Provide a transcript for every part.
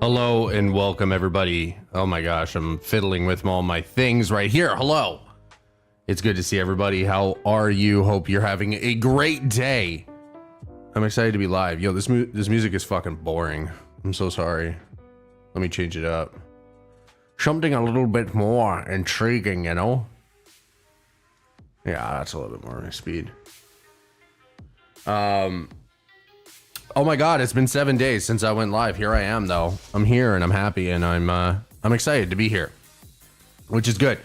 Hello and welcome everybody. Oh my gosh, I'm fiddling with all my things right here. Hello. It's good to see everybody. How are you? Hope you're having a great day. I'm excited to be live. Yo, this music is fucking boring. I'm so sorry. Let me change it up. Something a little bit more intriguing, you know? Yeah, that's a little bit more my speed. Oh my god, it's been 7 days since I went live. Here I am though. I'm here and I'm happy and I'm excited to be here, which is good.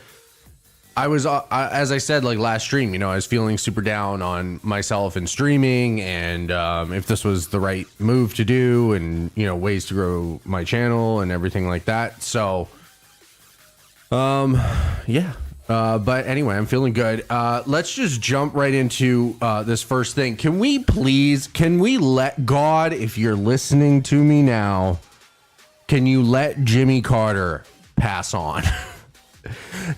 I was as I said, like last stream, you know, I was feeling super down on myself and streaming and if this was the right move to do and, you know, ways to grow my channel and everything like that. So yeah. But anyway, I'm feeling good. Let's just jump right into this first thing. Can we let God, if you're listening to me now, can you let Jimmy Carter pass on?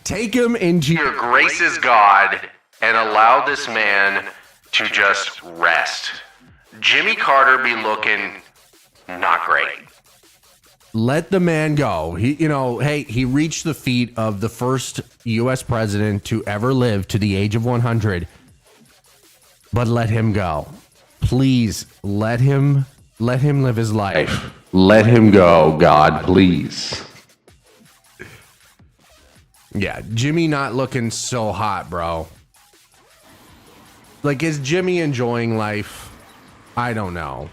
Take him into your graces, God, and allow this man to just rest. Jimmy Carter be looking not great. Let the man go. He reached the feat of the first U.S. president to ever live to the age of 100. But let him go. Please let him live his life. Let him go, God, please. Yeah, Jimmy not looking so hot, bro. Like, is Jimmy enjoying life? I don't know.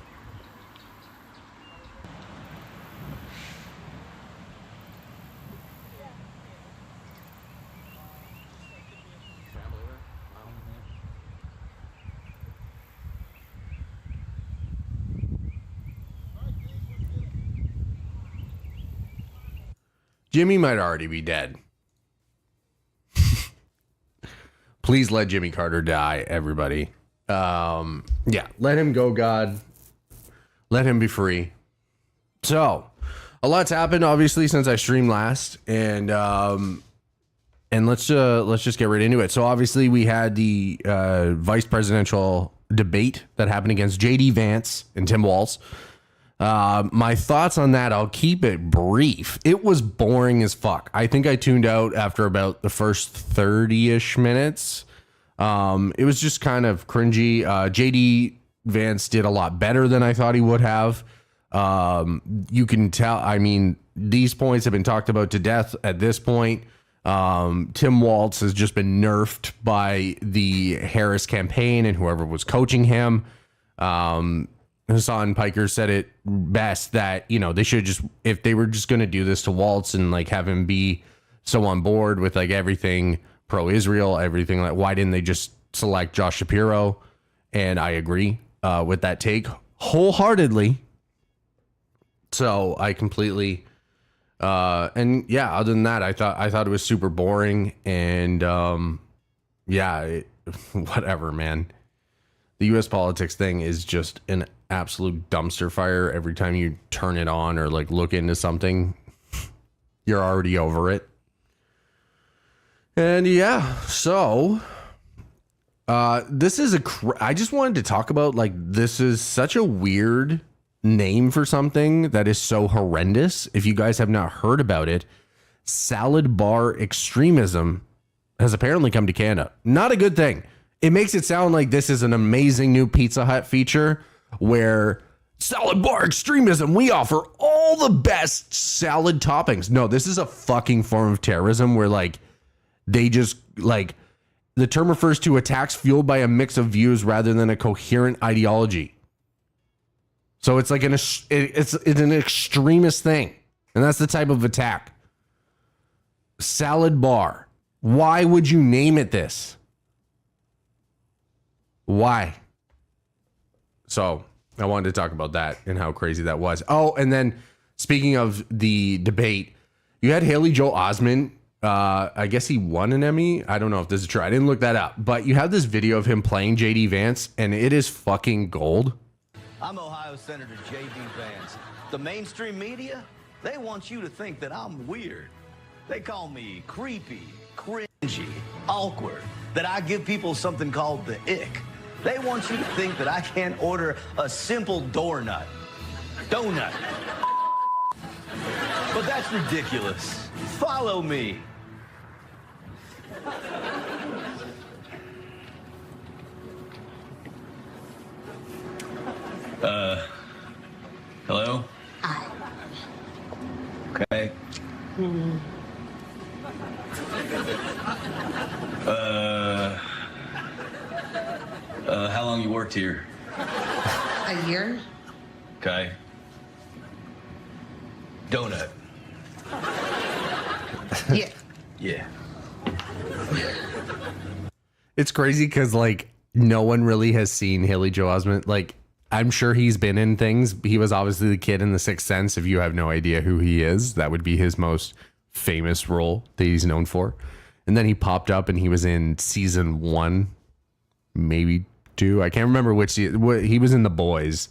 Jimmy might already be dead. Please let Jimmy Carter die, everybody. Yeah, let him go, God. Let him be free. So, a lot's happened, obviously, since I streamed last, and let's just get right into it. So, obviously, we had the vice presidential debate that happened against JD Vance and Tim Walz. My thoughts on that, I'll keep it brief. It was boring as fuck. I think I tuned out after about the first 30-ish minutes. It was just kind of cringy. JD Vance did a lot better than I thought he would have. You can tell, I mean, these points have been talked about to death at this point. Tim Walz has just been nerfed by the Harris campaign and whoever was coaching him. Hassan Piker said it best that, you know, they should just, if they were just going to do this to Waltz and like have him be so on board with like everything pro-Israel, everything, like, why didn't they just select Josh Shapiro? And I agree with that take wholeheartedly. So I completely, and yeah, other than that, I thought it was super boring and whatever, man. The U.S. politics thing is just an absolute dumpster fire. Every time you turn it on or like look into something, you're already over it. And yeah, so this is I just wanted to talk about, like, this is such a weird name for something that is so horrendous. If you guys have not heard about it, salad bar extremism has apparently come to Canada. Not a good thing. It makes it sound like this is an amazing new Pizza Hut feature where salad bar extremism, we offer all the best salad toppings. No, this is a fucking form of terrorism where, like, they just, like, the term refers to attacks fueled by a mix of views rather than a coherent ideology. So it's like it's an extremist thing. And that's the type of attack. Salad bar. Why would you name it this? Why? So I wanted to talk about that and how crazy that was. Oh, and then speaking of the debate, you had Haley Joel Osment. I guess he won an Emmy. I don't know if this is true. I didn't look that up. But you have this video of him playing JD Vance, and it is fucking gold. I'm Ohio Senator JD Vance. The mainstream media, they want you to think that I'm weird. They call me creepy, cringy, awkward, that I give people something called the ick. They want you to think that I can't order a simple donut. But that's ridiculous. Follow me. Hello? Hi. Okay. How long you worked here? A year? Okay. Donut. Yeah. Yeah. It's crazy because like no one really has seen Haley Joel Osment. Like I'm sure he's been in things. He was obviously the kid in The Sixth Sense. If you have no idea who he is, that would be his most famous role that he's known for. And then he popped up and he was in season 1, maybe 2. I can't remember which. He was in The Boys,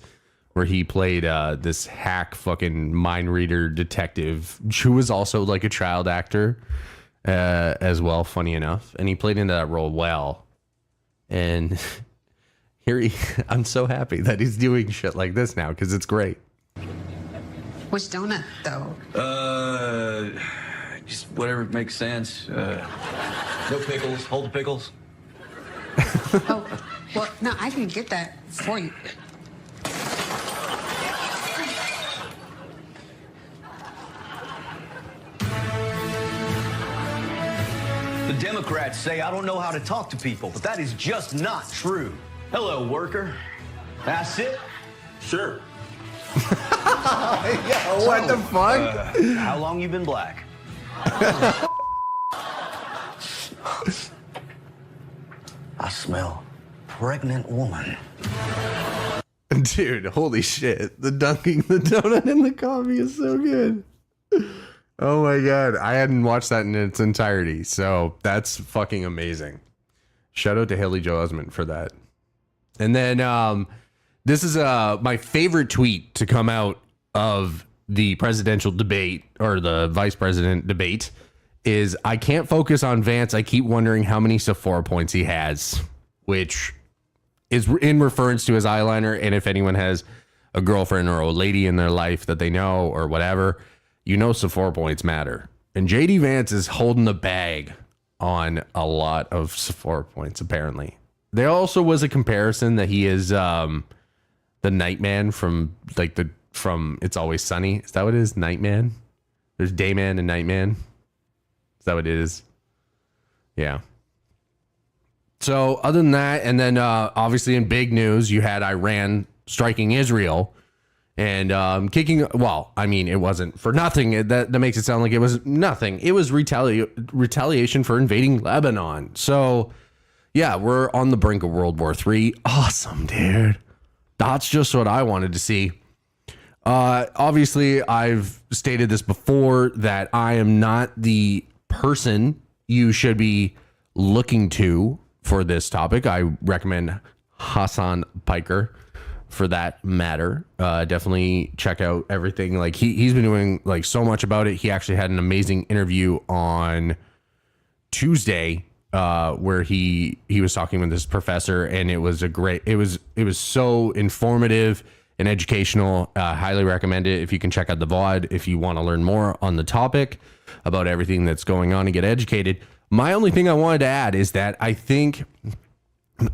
where he played this hack fucking mind reader detective who was also like a child actor as well, funny enough. And he played into that role well. And I'm so happy that he's doing shit like this now because it's great. Which donut, though? Just whatever makes sense. No pickles. Hold the pickles. Oh, well, no, I can get that for you. The Democrats say I don't know how to talk to people, but that is just not true. Hello, worker. May I sit? Sure. Yeah, what the fuck? How long you been black? I smell pregnant woman. Dude, holy shit. The dunking the donut in the coffee is so good. Oh my God. I hadn't watched that in its entirety. So that's fucking amazing. Shout out to Haley Joel Osment for that. And then this is my favorite tweet to come out of the presidential debate or the vice president debate is I can't focus on Vance. I keep wondering how many Sephora points he has, which is in reference to his eyeliner. And if anyone has a girlfriend or a lady in their life that they know or whatever, you know Sephora points matter. And JD Vance is holding the bag on a lot of Sephora points, apparently. There also was a comparison that he is the Nightman from It's Always Sunny. Is that what it is? Nightman? There's Dayman and Nightman. Is that what it is? Yeah. So other than that, and then obviously in big news, you had Iran striking Israel and kicking. Well, I mean, it wasn't for nothing. That makes it sound like it was nothing. It was retaliation for invading Lebanon. So yeah, we're on the brink of World War III. Awesome, dude. That's just what I wanted to see. Obviously, I've stated this before that I am not the person you should be looking to for this topic. I recommend Hassan Piker for that matter. Definitely check out everything. Like he's been doing like so much about it. He actually had an amazing interview on Tuesday where he was talking with this professor, and it was so informative and educational. Highly recommend it if you can check out the VOD if you want to learn more on the topic about everything that's going on and get educated. My only thing I wanted to add is that I think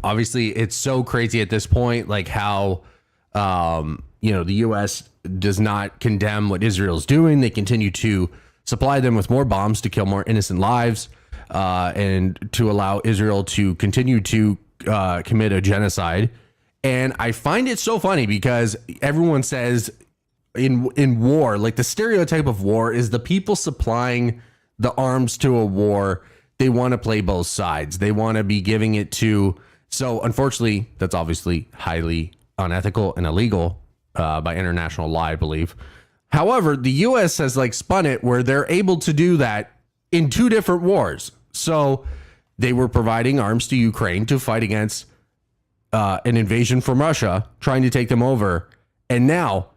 obviously it's so crazy at this point, like how the US does not condemn what Israel's doing. They continue to supply them with more bombs to kill more innocent lives and to allow Israel to continue to commit a genocide. And I find it so funny because everyone says in war, like the stereotype of war is the people supplying the arms to a war. They want to play both sides. They want to be giving it to. So unfortunately, that's obviously highly unethical and illegal by international law, I believe. However, the U.S. has like spun it where they're able to do that in two different wars. So they were providing arms to Ukraine to fight against an invasion from Russia, trying to take them over. And now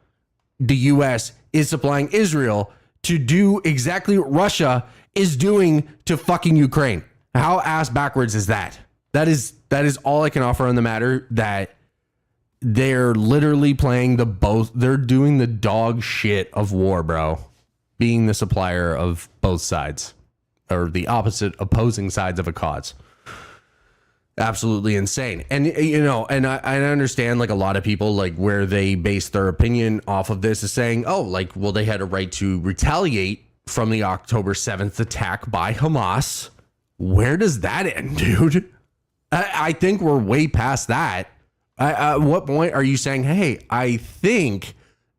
the U.S. is supplying Israel to do exactly what Russia is doing to fucking Ukraine. How ass backwards is that? That is all I can offer on the matter, that they're literally playing they're doing the dog shit of war, bro. being the supplier of both sides or the opposing sides of a cause. Absolutely insane. And, you know, and I understand like a lot of people, like where they base their opinion off of this is saying, oh, like, well, they had a right to retaliate from the October 7th attack by Hamas. Where does that end, dude? I think we're way past that. At what point are you saying, hey, I think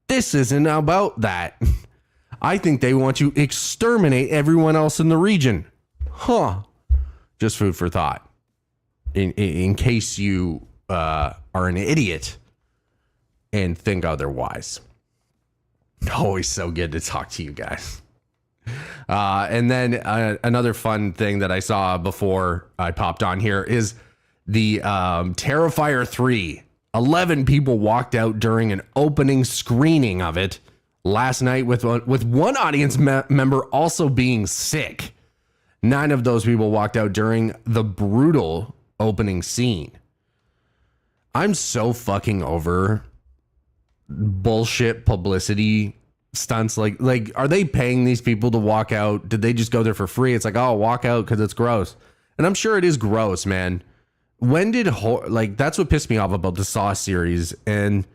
this isn't about that? I think they want to exterminate everyone else in the region. Huh. Just food for thought. In case you are an idiot and think otherwise. Always so good to talk to you guys. And then another fun thing that I saw before I popped on here is the Terrifier 3. 11 people walked out during an opening screening of it last night with one audience member also being sick. 9 of those people walked out during the brutal opening scene. I'm so fucking over bullshit publicity stunts. Like are they paying these people to walk out? Did they just go there for free? It's like, oh, walk out because it's gross. And I'm sure it is gross, man. When did that's what pissed me off about the Saw series. And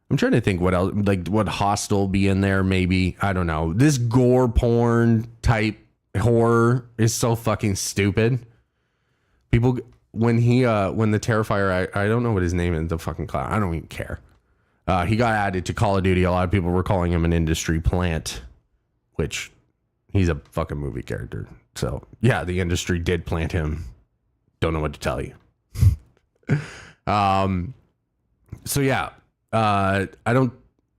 I'm trying to think what else, like would Hostel be in there? Maybe, I don't know. This gore porn type horror is so fucking stupid. People, when the Terrifier, I don't know what his name is, the fucking clown. I don't even care. He got added to Call of Duty. A lot of people were calling him an industry plant, which he's a fucking movie character. So yeah, the industry did plant him. Don't know what to tell you. So yeah, I don't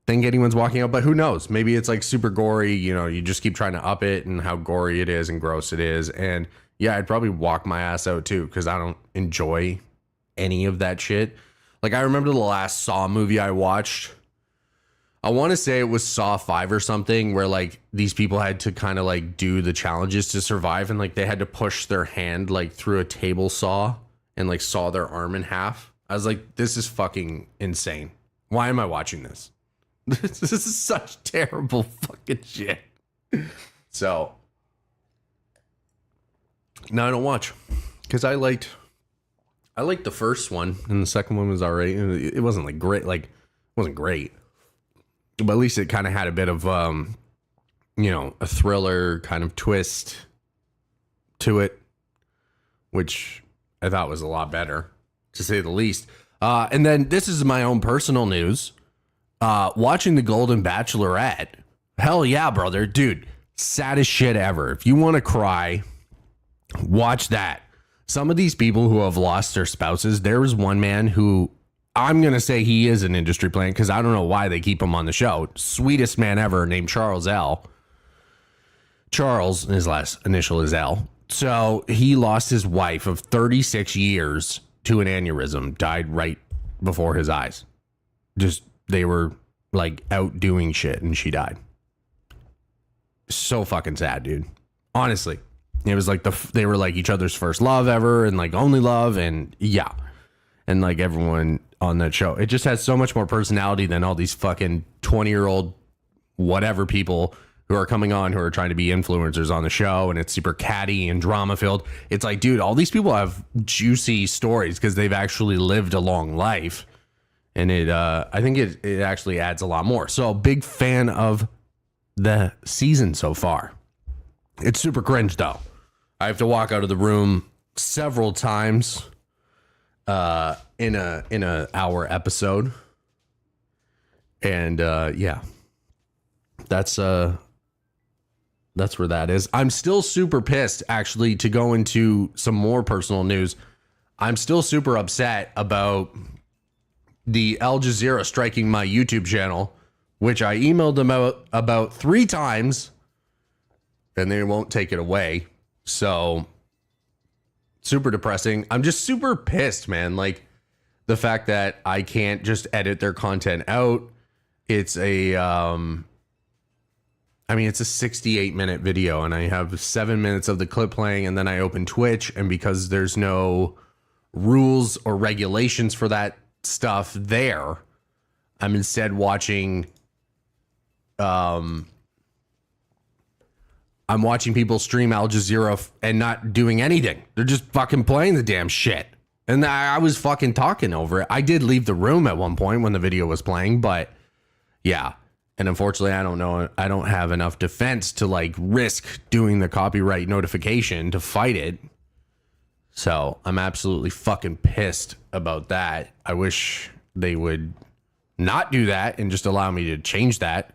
think anyone's walking out, but who knows? Maybe it's like super gory. You know, you just keep trying to up it and how gory it is and gross it is. And yeah, I'd probably walk my ass out too, because I don't enjoy any of that shit. Like, I remember the last Saw movie I watched. I want to say it was Saw 5 or something, where like these people had to kind of like do the challenges to survive, and like they had to push their hand like through a table saw and like saw their arm in half. I was like, this is fucking insane. Why am I watching this? This is such terrible fucking shit. So no, I don't watch, because I liked the first one, and the second one was alright. It wasn't like great, like it wasn't great, but at least it kind of had a bit of you know, a thriller kind of twist to it, which I thought was a lot better, to say the least. And then this is my own personal news. Watching The Golden Bachelorette. Hell yeah, brother. Dude, saddest shit ever. If you want to cry, watch that. Some of these people who have lost their spouses, there was one man who, I'm going to say he is an industry plant, because I don't know why they keep him on the show. Sweetest man ever, named Charles L. Charles, his last initial is L. So he lost his wife of 36 years to an aneurysm, died right before his eyes. Just, they were like out doing shit and she died. So fucking sad, dude. Honestly. It was like they were like each other's first love ever, and like only love, and yeah. And like everyone on that show, it just has so much more personality than all these fucking 20-year-old whatever people who are coming on, who are trying to be influencers on the show, and it's super catty and drama filled. It's like, dude, all these people have juicy stories because they've actually lived a long life. And I think it actually adds a lot more. So big fan of the season so far. It's super cringe though. I have to walk out of the room several times in a hour episode. And yeah. That's where that is. I'm still super pissed, actually, to go into some more personal news. I'm still super upset about the Al Jazeera striking my YouTube channel, which I emailed them about 3 times, and they won't take it away. So super depressing. I'm just super pissed, man. Like the fact that I can't just edit their content out. It's a, it's a 68-minute video, and I have 7 minutes of the clip playing, and then I open Twitch, and because there's no rules or regulations for that stuff there, I'm instead watching I'm watching people stream Al Jazeera and not doing anything. They're just fucking playing the damn shit. And I was fucking talking over it. I did leave the room at one point when the video was playing, but yeah. And unfortunately, I don't have enough defense to like risk doing the copyright notification to fight it. So I'm absolutely fucking pissed about that. I wish they would not do that and just allow me to change that.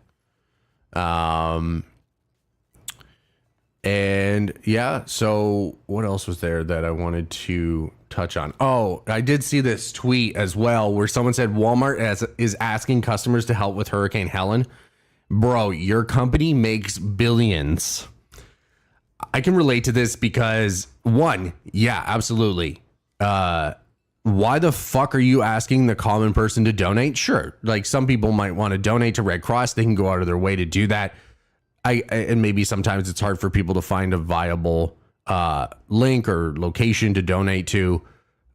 And yeah, so what else was there that I wanted to touch on? Oh, I did see this tweet as well where someone said Walmart is asking customers to help with Hurricane Helen. Bro, your company makes billions. I can relate to this because one, yeah, absolutely. Why the fuck are you asking the common person to donate? Sure. Like some people might want to donate to Red Cross. They can go out of their way to do that. And maybe sometimes it's hard for people to find a viable link or location to donate to.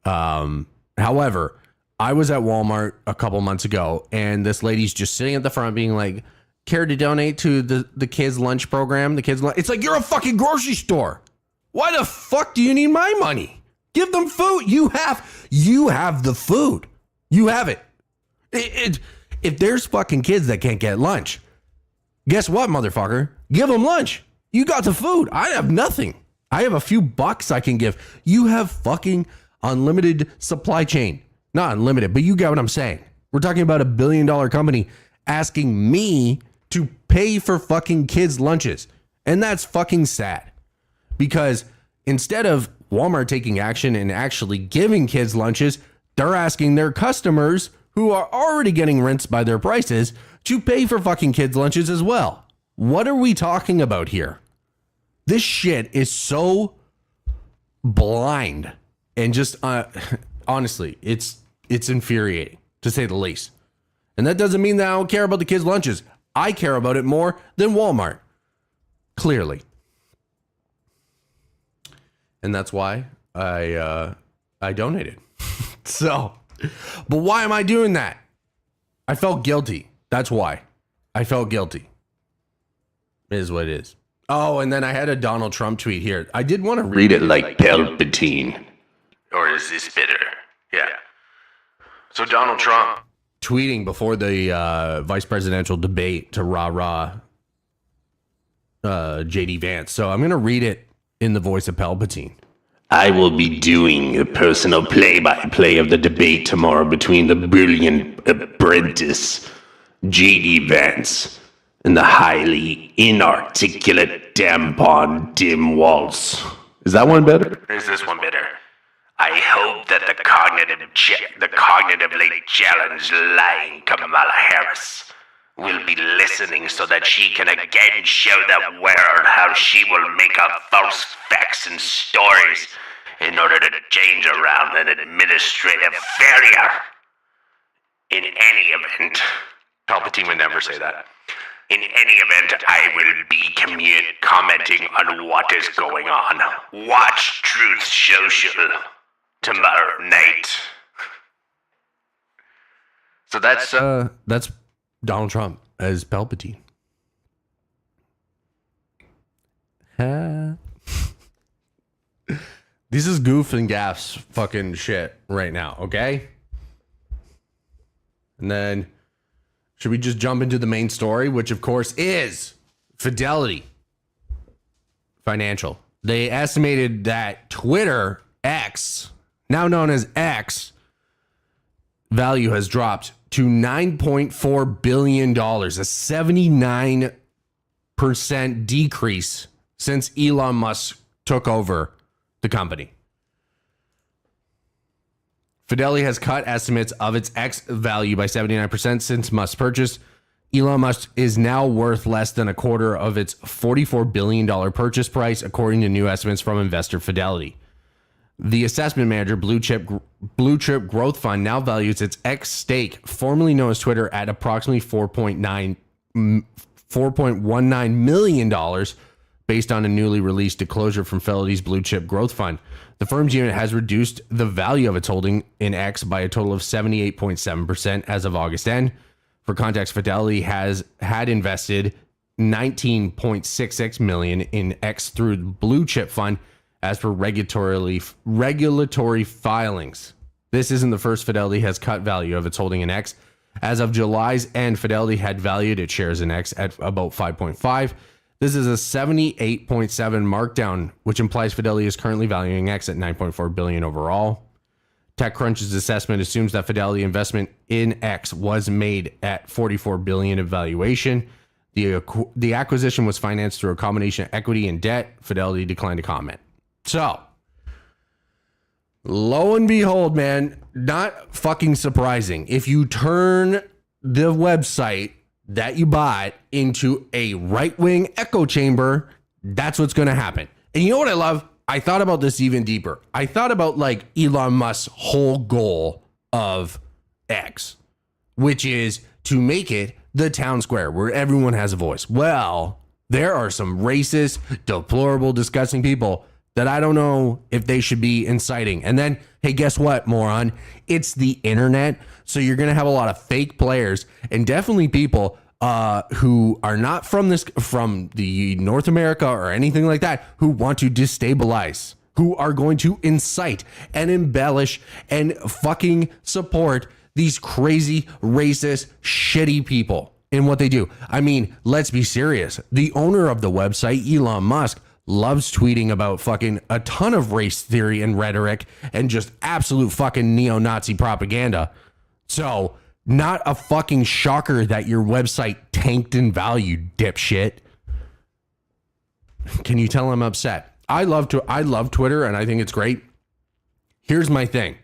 However, I was at Walmart a couple months ago and this lady's just sitting at the front being like, care to donate to the kids lunch program? It's like, you're a fucking grocery store. Why the fuck do you need my money? Give them food. You have the food. You have it. If there's fucking kids that can't get lunch, guess what, motherfucker? Give them lunch. You got the food. I have nothing. I have a few bucks I can give. You have fucking unlimited supply chain. Not unlimited, but you get what I'm saying. We're talking about $1 billion company asking me to pay for fucking kids' lunches. And that's fucking sad. Because instead of Walmart taking action and actually giving kids lunches, they're asking their customers who are already getting rinsed by their prices to pay for fucking kids' lunches as well. What are we talking about here? This shit is so blind and just honestly, it's infuriating to say the least. And that doesn't mean that I don't care about the kids' lunches. I care about it more than Walmart. Clearly. And that's why I donated. So, but why am I doing that? I felt guilty. That's why. I felt guilty. It is what it is. Oh, and then I had a Donald Trump tweet here. I did want to Read it like Palpatine. Or is this bitter? Yeah. So Donald Trump tweeting before the vice presidential debate to rah-rah JD Vance. So I'm going to read it in the voice of Palpatine. I will be doing a personal play-by-play of the debate tomorrow between the brilliant apprentice J.D. Vance and the highly inarticulate tampon Tim Walz. Is that one better? Or is this one better? I hope that the cognitively challenged lying Kamala Harris will be listening so that she can again show the world how she will make up false facts and stories in order to change around an administrative failure. In any event, Palpatine would never say that. in any event, I will be commenting on what is going on. Watch Truth Social tomorrow night. So That's Donald Trump as Palpatine. This is goof and gaffs fucking shit right now, okay? And then should we just jump into the main story, which of course is Fidelity Financial. They estimated that Twitter X, now known as X, value has dropped to $9.4 billion, a 79% decrease since Elon Musk took over the company. Fidelity has cut estimates of its X value by 79% since Musk's purchase. Elon Musk is now worth less than a quarter of its $44 billion purchase price, according to new estimates from investor Fidelity. The assessment manager, Blue Chip Growth Fund, now values its X stake, formerly known as Twitter, at approximately $4.19 million, based on a newly released disclosure from Fidelity's Blue Chip Growth Fund. The firm's unit has reduced the value of its holding in X by a total of 78.7% as of August end. For context, Fidelity had invested 19.66 million in X through the blue chip fund as per regulatory filings. This isn't the first Fidelity has cut value of its holding in X. As of July's end, Fidelity had valued its shares in X at about 5.5. This is a 78.7 markdown, which implies Fidelity is currently valuing X at 9.4 billion overall. TechCrunch's assessment assumes that Fidelity investment in X was made at 44 billion of valuation. The acquisition was financed through a combination of equity and debt. Fidelity declined to comment. So, lo and behold, man, not fucking surprising. If you turn the website that you bought into a right-wing echo chamber, that's what's going to happen. And you know what I love? I thought about this even deeper. I thought about like Elon Musk's whole goal of X, which is to make it the town square where everyone has a voice. Well, there are some racist, deplorable, disgusting people that I don't know if they should be inciting. And then, hey, guess what, moron? It's the internet. So you're going to have a lot of fake players and definitely people who are not from the North America or anything like that, who want to destabilize, who are going to incite and embellish and fucking support these crazy, racist, shitty people in what they do. I mean, let's be serious. The owner of the website, Elon Musk, loves tweeting about fucking a ton of race theory and rhetoric and just absolute fucking neo-Nazi propaganda. So, not a fucking shocker that your website tanked in value, dipshit. Can you tell I'm upset? I love Twitter and I think it's great. Here's my thing.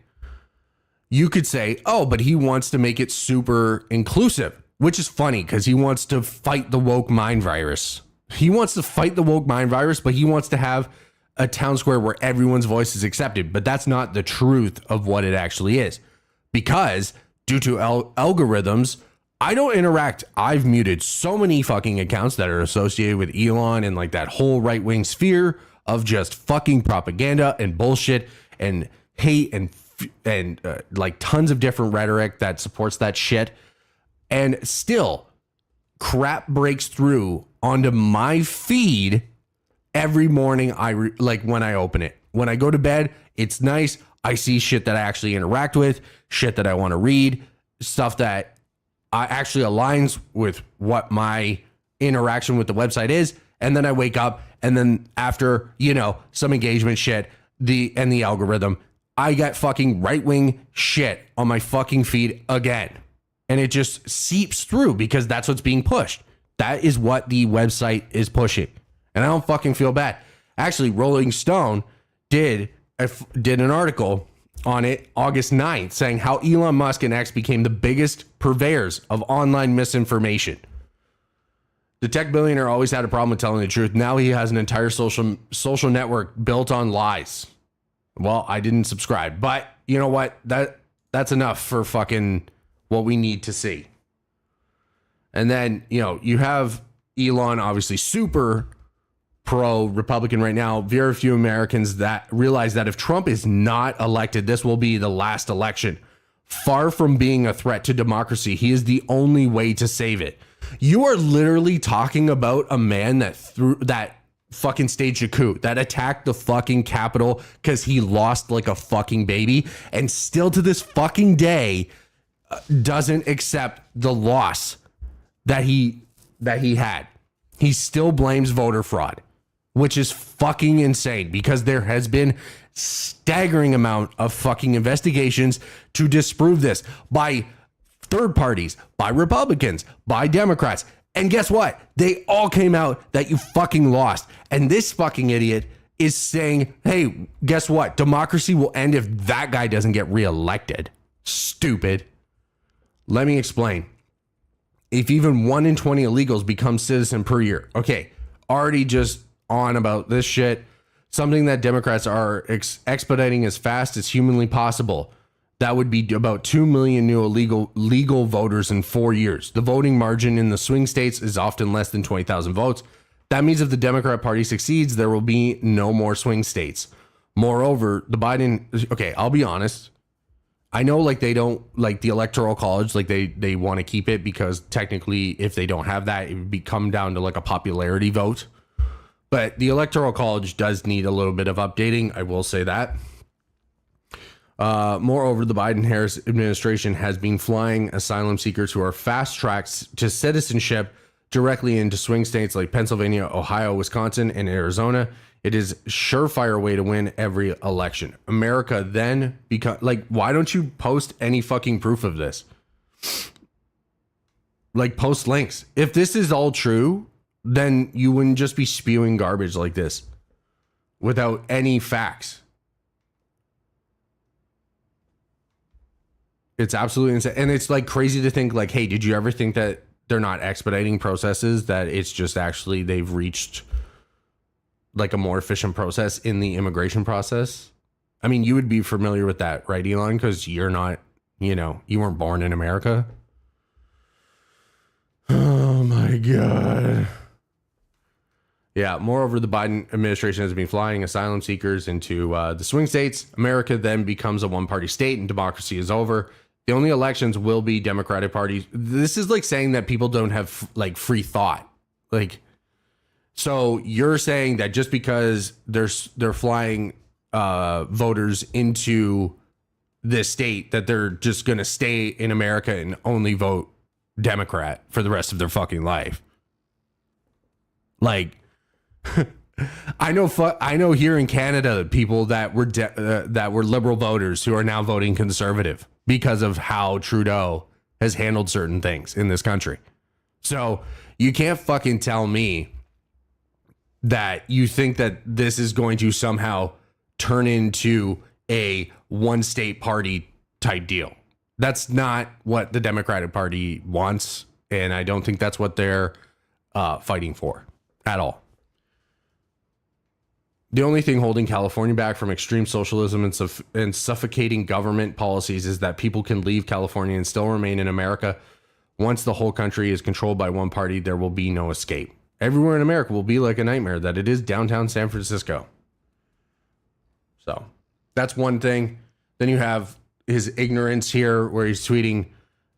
You could say, oh, but he wants to make it super inclusive, which is funny because he wants to fight the woke mind virus. He wants to fight the woke mind virus, but he wants to have a town square where everyone's voice is accepted. But that's not the truth of what it actually is. Because due to algorithms, I don't interact. I've muted so many fucking accounts that are associated with Elon and like that whole right-wing sphere of just fucking propaganda and bullshit and hate and like tons of different rhetoric that supports that shit. And still, crap breaks through onto my feed every morning. When I open it, when I go to bed, it's nice. I see shit that I actually interact with, shit that I want to read, stuff that actually aligns with what my interaction with the website is. And then I wake up, and then after, some engagement shit, the algorithm, I get fucking right-wing shit on my fucking feed again. And it just seeps through because that's what's being pushed. That is what the website is pushing. And I don't fucking feel bad. Actually, Rolling Stone did an article on it August 9th saying how Elon Musk and X became the biggest purveyors of online misinformation. The tech billionaire always had a problem with telling the truth. Now he has an entire social network built on lies. Well, I didn't subscribe, but you know what? That's enough for fucking what we need to see. And then, you have Elon, obviously super pro-Republican right now. Very few Americans that realize that if Trump is not elected, this will be the last election. Far from being a threat to democracy, he is the only way to save it. You are literally talking about a man that fucking staged a coup, that attacked the fucking Capitol because he lost like a fucking baby, and still to this fucking day doesn't accept the loss that he had. He still blames voter fraud, which is fucking insane because there has been staggering amount of fucking investigations to disprove this by third parties, by Republicans, by Democrats. And guess what? They all came out that you fucking lost. And this fucking idiot is saying, hey, guess what? Democracy will end if that guy doesn't get reelected. Stupid. Let me explain. If even 1 in 20 illegals become citizen per year. Okay, already just on about this shit. Something that Democrats are expediting as fast as humanly possible. That would be about 2 million new legal voters in 4 years. The voting margin in the swing states is often less than 20,000 votes. That means if the Democrat Party succeeds, there will be no more swing states. Moreover, okay, I'll be honest. I know like they don't like the electoral college, like they want to keep it because technically if they don't have that, it would come down to like a popularity vote. But the electoral college does need a little bit of updating. I will say that. Moreover, the Biden-Harris administration has been flying asylum seekers who are fast tracks to citizenship directly into swing states like Pennsylvania, Ohio, Wisconsin, and Arizona. It is a surefire way to win every election. America then become like, why don't you post any fucking proof of this? Like, post links. If this is all true, then you wouldn't just be spewing garbage like this without any facts. It's absolutely insane. And it's like crazy to think like, hey, did you ever think that they're not expediting processes, that it's just actually they've reached like a more efficient process in the immigration process? I mean, you would be familiar with that, right, Elon? Because you're not, you weren't born in America. Oh my God. Yeah. Moreover, the Biden administration has been flying asylum seekers into the swing states. America then becomes a one-party state and democracy is over. The only elections will be Democratic parties. This is like saying that people don't have like free thought. Like, so you're saying that just because they're flying voters into this state, that they're just going to stay in America and only vote Democrat for the rest of their fucking life. Like, I know here in Canada, people that were liberal voters who are now voting conservative because of how Trudeau has handled certain things in this country. So you can't fucking tell me that you think that this is going to somehow turn into a one state party type deal. That's not what the Democratic Party wants. And I don't think that's what they're fighting for at all. The only thing holding California back from extreme socialism and suffocating government policies is that people can leave California and still remain in America. Once the whole country is controlled by one party, there will be no escape. Everywhere in America will be like a nightmare that it is downtown San Francisco. So that's one thing. Then you have his ignorance here where he's tweeting.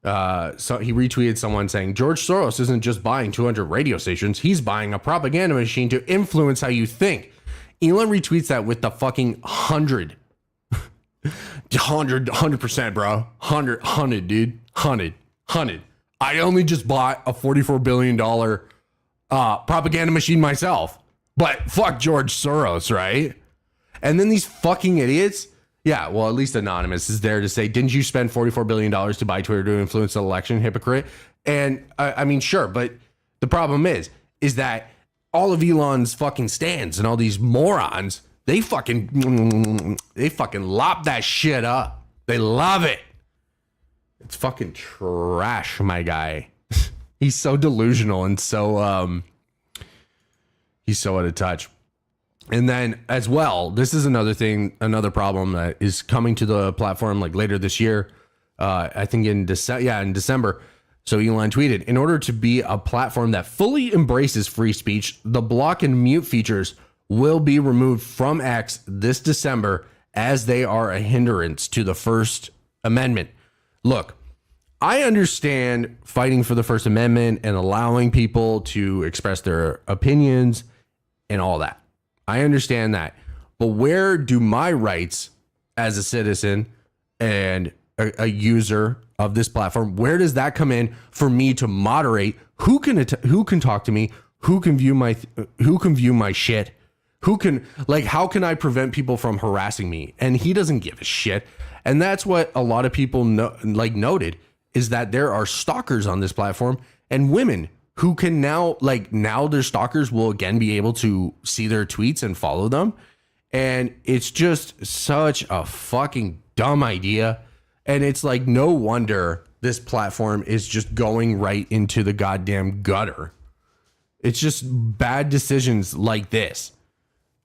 So he retweeted someone saying, George Soros isn't just buying 200 radio stations. He's buying a propaganda machine to influence how you think. Elon retweets that with the fucking 100%, bro. 100, dude. 100. I only just bought a $44 billion propaganda machine myself. But fuck George Soros, right? And then these fucking idiots. Yeah, well, at least Anonymous is there to say, didn't you spend $44 billion to buy Twitter to influence the election, hypocrite? And I mean, sure, but the problem is that all of Elon's fucking stands and all these morons, they fucking lop that shit up. They love it. It's fucking trash, my guy. He's so delusional and so he's so out of touch. And then as well, this is another problem that is coming to the platform like later this year. I think in December. So Elon tweeted, in order to be a platform that fully embraces free speech, the block and mute features will be removed from X this December as they are a hindrance to the First Amendment. Look, I understand fighting for the First Amendment and allowing people to express their opinions and all that. I understand that. But where do my rights as a citizen and a user of this platform, where does that come in for me to moderate who can talk to me, who can view my shit, how can I prevent people from harassing me? And he doesn't give a shit. And that's what a lot of people noted, is that there are stalkers on this platform and women who can now their stalkers will again be able to see their tweets and follow them. And it's just such a fucking dumb idea. And it's like, no wonder this platform is just going right into the goddamn gutter. It's just bad decisions like this.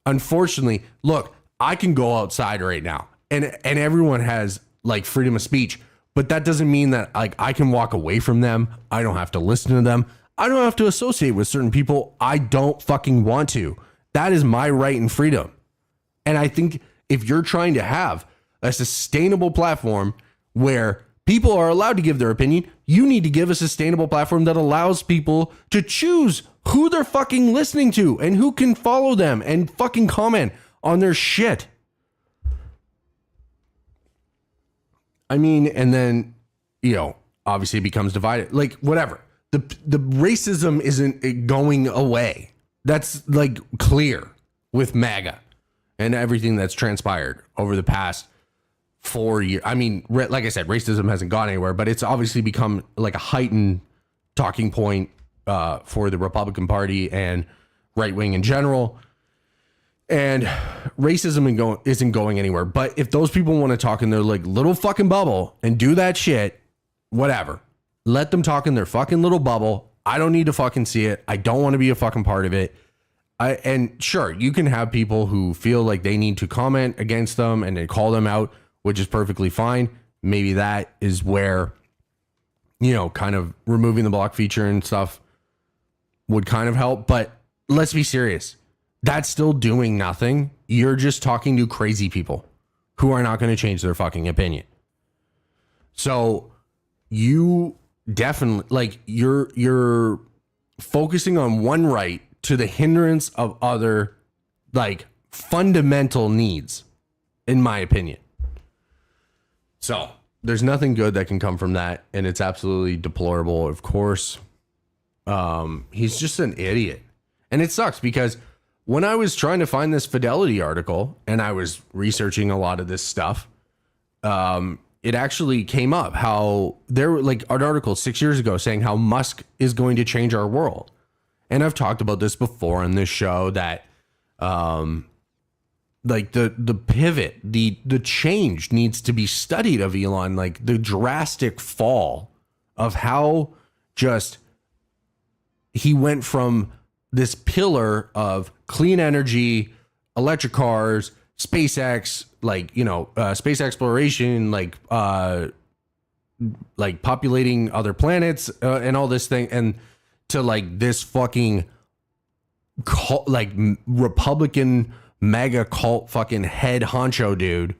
Unfortunately, look, I can go outside right now and everyone has like freedom of speech, but that doesn't mean that like I can walk away from them. I don't have to listen to them. I don't have to associate with certain people I don't fucking want to. That is my right and freedom. And I think if you're trying to have a sustainable platform where people are allowed to give their opinion. You need to give a sustainable platform that allows people to choose who they're fucking listening to and who can follow them and fucking comment on their shit. I mean, and then, obviously it becomes divided. Like, whatever. The racism isn't going away. That's like clear with MAGA and everything that's transpired over the past 4 years. I mean, like I said, racism hasn't gone anywhere, but it's obviously become like a heightened talking point for the Republican Party and right wing in general. And racism isn't going anywhere. But if those people want to talk in their like little fucking bubble and do that shit, whatever. Let them talk in their fucking little bubble. I don't need to fucking see it. I don't want to be a fucking part of it. And sure, you can have people who feel like they need to comment against them and then call them out, which is perfectly fine. Maybe that is where, kind of removing the block feature and stuff would kind of help. But let's be serious. That's still doing nothing. You're just talking to crazy people who are not going to change their fucking opinion. So you definitely, like, you're focusing on one right to the hindrance of other, like, fundamental needs, in my opinion. So there's nothing good that can come from that, and it's absolutely deplorable, of course. He's just an idiot. And it sucks because when I was trying to find this Fidelity article and I was researching a lot of this stuff, it actually came up how there were like an article 6 years ago saying how Musk is going to change our world. And I've talked about this before on this show that like the pivot, the change needs to be studied of Elon, like the drastic fall of how just he went from this pillar of clean energy, electric cars, SpaceX, space exploration, like populating other planets and all this thing, and to like this fucking cult, like Republican mega cult fucking head honcho dude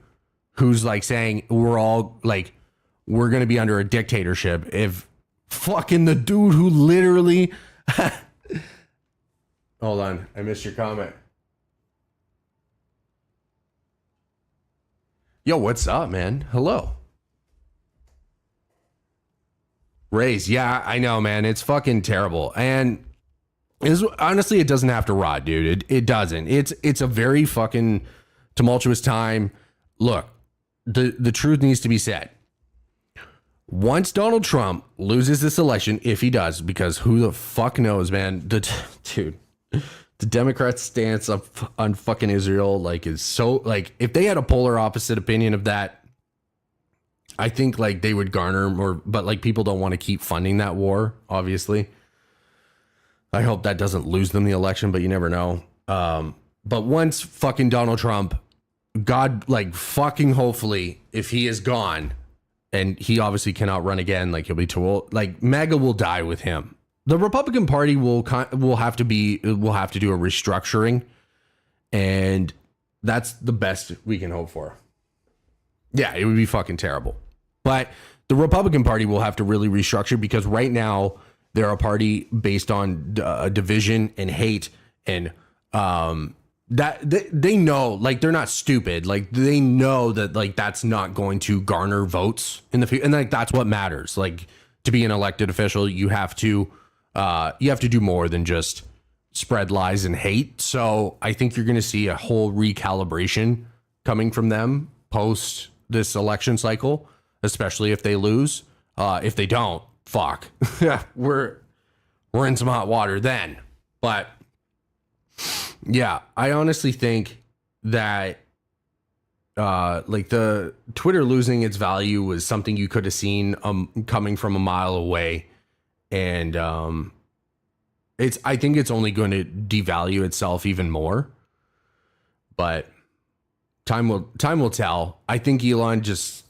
who's like saying we're going to be under a dictatorship if fucking the dude who literally hold on, I missed your comment. Yo, what's up, man? Hello. Raise, yeah, I know, man. It's fucking terrible. And honestly, it doesn't have to rot, dude. It doesn't. It's a very fucking tumultuous time. Look, the truth needs to be said. Once Donald Trump loses this election, if he does, because who the fuck knows, man, dude. The Democrats' stance on fucking Israel, like, is so, like, if they had a polar opposite opinion of that, I think, like, they would garner more, but, like, people don't want to keep funding that war, obviously. I hope that doesn't lose them the election, but you never know. But once fucking Donald Trump, God, like, fucking hopefully, if he is gone, and he obviously cannot run again, like, he'll be too old, like, MAGA will die with him. The Republican Party will have to do a restructuring, and that's the best we can hope for. Yeah, it would be fucking terrible. But the Republican Party will have to really restructure because right now they're a party based on division and hate, and that they know, like, they're not stupid. Like, they know that, like, that's not going to garner votes in the future, and like that's what matters. Like, to be an elected official, you have to do more than just spread lies and hate. So I think you're going to see a whole recalibration coming from them post this election cycle, especially if they lose. If they don't, fuck, we're in some hot water then. But yeah, I honestly think that like the Twitter losing its value was something you could have seen coming from a mile away. And I think it's only going to devalue itself even more. But time will tell. I think Elon just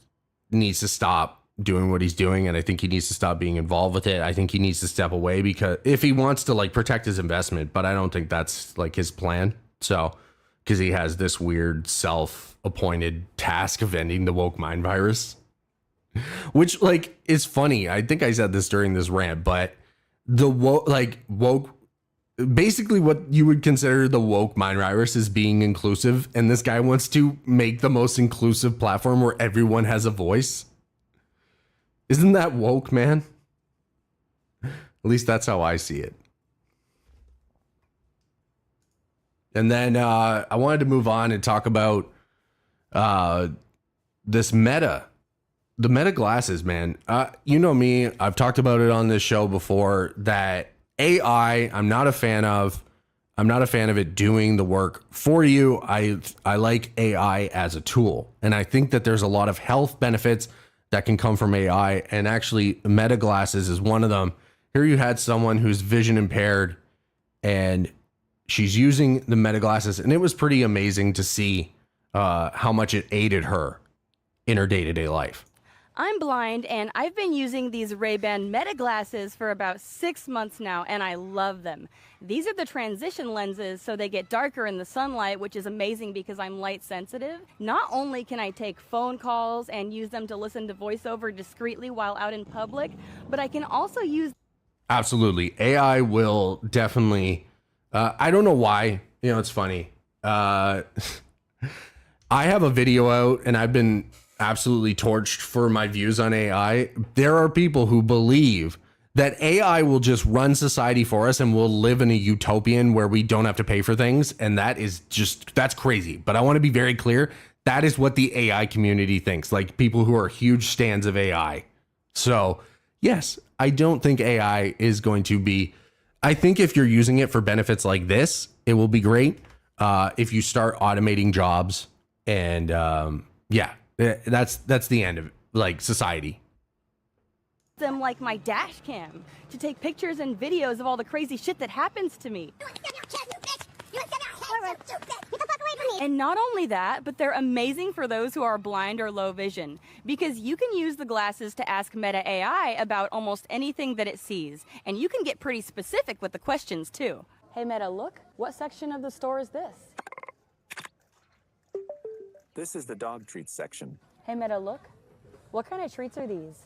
needs to stop doing what he's doing, and I think he needs to stop being involved with it. I think he needs to step away because if he wants to, like, protect his investment, but I don't think that's like his plan. So, because he has this weird self-appointed task of ending the woke mind virus. Which like is funny. I think I said this during this rant, but the woke, basically what you would consider the woke mind virus is being inclusive, and this guy wants to make the most inclusive platform where everyone has a voice. Isn't that woke, man? At least that's how I see it. And then I wanted to move on and talk about this Meta. The Meta glasses, man. You know me, I've talked about it on this show before that AI, I'm not a fan of. I'm not a fan of it doing the work for you. I like AI as a tool. And I think that there's a lot of health benefits that can come from AI. And actually, Meta glasses is one of them. Here you had someone who's vision impaired and she's using the Meta glasses. And it was pretty amazing to see how much it aided her in her day-to-day life. I'm blind, and I've been using these Ray-Ban Meta glasses for about 6 months now, and I love them. These are the transition lenses, so they get darker in the sunlight, which is amazing because I'm light sensitive. Not only can I take phone calls and use them to listen to voiceover discreetly while out in public, but I can also use... Absolutely. AI will definitely... I don't know why. You know, it's funny. I have a video out, and I've been absolutely torched for my views on AI. There are people who believe that AI will just run society for us and we'll live in a utopian where we don't have to pay for things. And that is just, that's crazy. But I want to be very clear. That is what the AI community thinks, like people who are huge stands of AI. So yes, I don't think AI is going to be, I think if you're using it for benefits like this, it will be great. If you start automating jobs and yeah, that's the end of like society. them like my dash cam to take pictures and videos of all the crazy shit that happens to me. And not only that, but they're amazing for those who are blind or low vision, because you can use the glasses to ask Meta AI about almost anything that it sees, and you can get pretty specific with the questions too. Hey Meta, look, what section of the store is this? This is the dog treats section. Hey Meta, look, what kind of treats are these?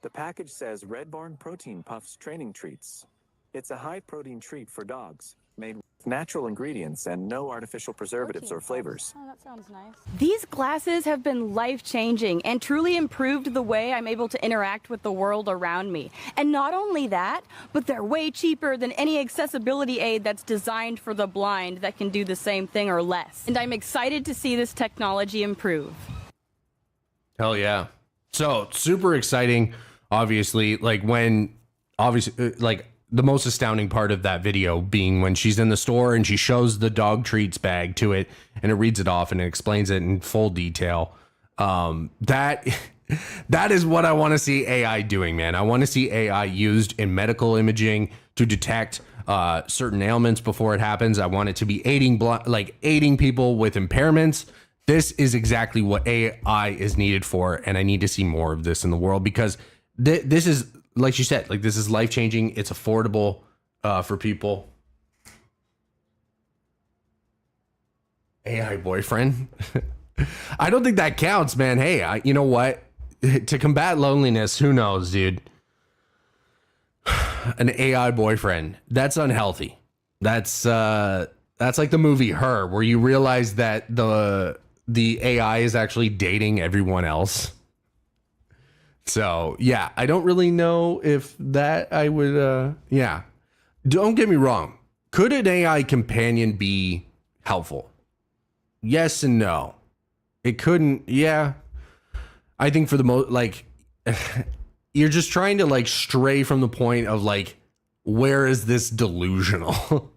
The package says Red Barn Protein Puffs Training Treats. It's a high-protein treat for dogs, made with natural ingredients and no artificial preservatives or flavors. Oh, that sounds nice. These glasses have been life-changing and truly improved the way I'm able to interact with the world around me. And not only that, but they're way cheaper than any accessibility aid that's designed for the blind that can do the same thing or less. And I'm excited to see this technology improve. Hell yeah. So super exciting. Obviously, like the most astounding part of that video being when she's in the store and she shows the dog treats bag to it and it reads it off and it explains it in full detail. That is what I want to see AI doing, man. I want to see AI used in medical imaging to detect certain ailments before it happens. I want it to be aiding people with impairments. This is exactly what AI is needed for, and I need to see more of this in the world because this is, like she said, like this is life-changing. It's affordable for people. AI boyfriend. I don't think that counts, man. Hey, you know what? To combat loneliness, who knows, dude? An AI boyfriend. That's unhealthy. That's like the movie Her, where you realize that the AI is actually dating everyone else. So yeah, I don't really know if that I would, yeah. Don't get me wrong. Could an AI companion be helpful? Yes and no. It couldn't. Yeah. I think for the most, like, you're just trying to like stray from the point of like, where is this delusional?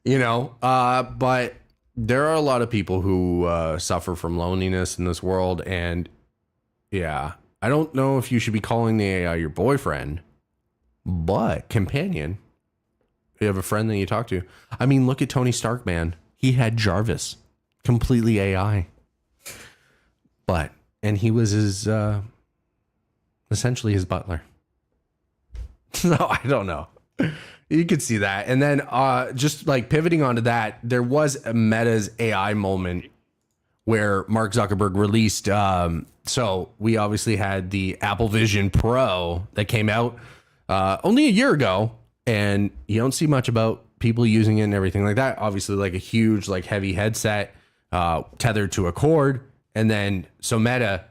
You know, but there are a lot of people who suffer from loneliness in this world. And yeah, I don't know if you should be calling the AI your boyfriend, but companion. You have a friend that you talk to. I mean, look at Tony Stark, man. He had Jarvis, completely AI. And he was his, essentially his butler. So I don't know. You could see that. And then just like pivoting onto that, there was a Meta's AI moment where Mark Zuckerberg released. So we obviously had the Apple Vision Pro that came out only a year ago, and you don't see much about people using it and everything like that. Obviously, like a huge, like heavy headset tethered to a cord, and then so Meta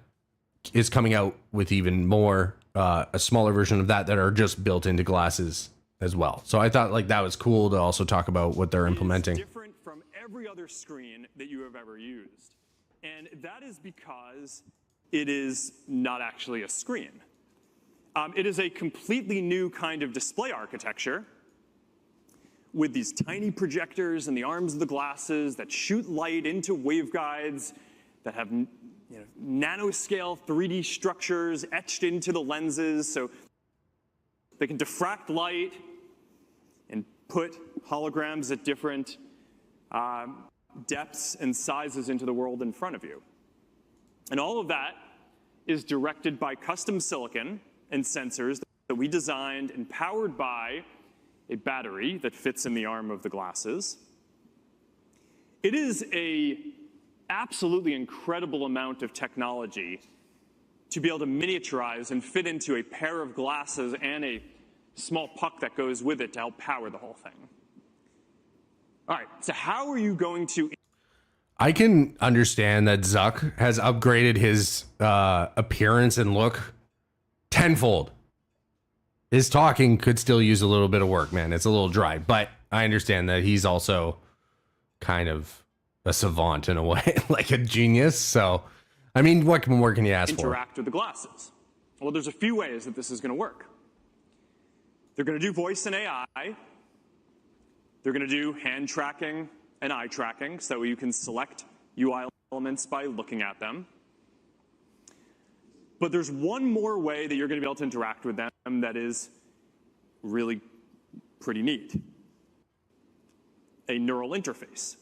is coming out with even more, a smaller version of that are just built into glasses as well. So I thought like that was cool to also talk about what they're implementing. It's different from every other screen that you have ever used. And that is because it is not actually a screen. It is a completely new kind of display architecture with these tiny projectors in the arms of the glasses that shoot light into waveguides that have nanoscale 3D structures etched into the lenses, so they can diffract light and put holograms at different depths and sizes into the world in front of you. And all of that is directed by custom silicon and sensors that we designed and powered by a battery that fits in the arm of the glasses. It is a absolutely incredible amount of technology to be able to miniaturize and fit into a pair of glasses and a small puck that goes with it to help power the whole thing. All right, so how are you going to... I can understand that Zuck has upgraded his appearance and look tenfold. His talking could still use a little bit of work, man. It's a little dry, but I understand that he's also kind of a savant in a way, like a genius. So, I mean, what more can you ask for? Interact with the glasses. Well, there's a few ways that this is going to work. They're going to do voice and AI. They're going to do hand tracking and eye tracking, so you can select UI elements by looking at them. But there's one more way that you're going to be able to interact with them that is really pretty neat. A neural interface.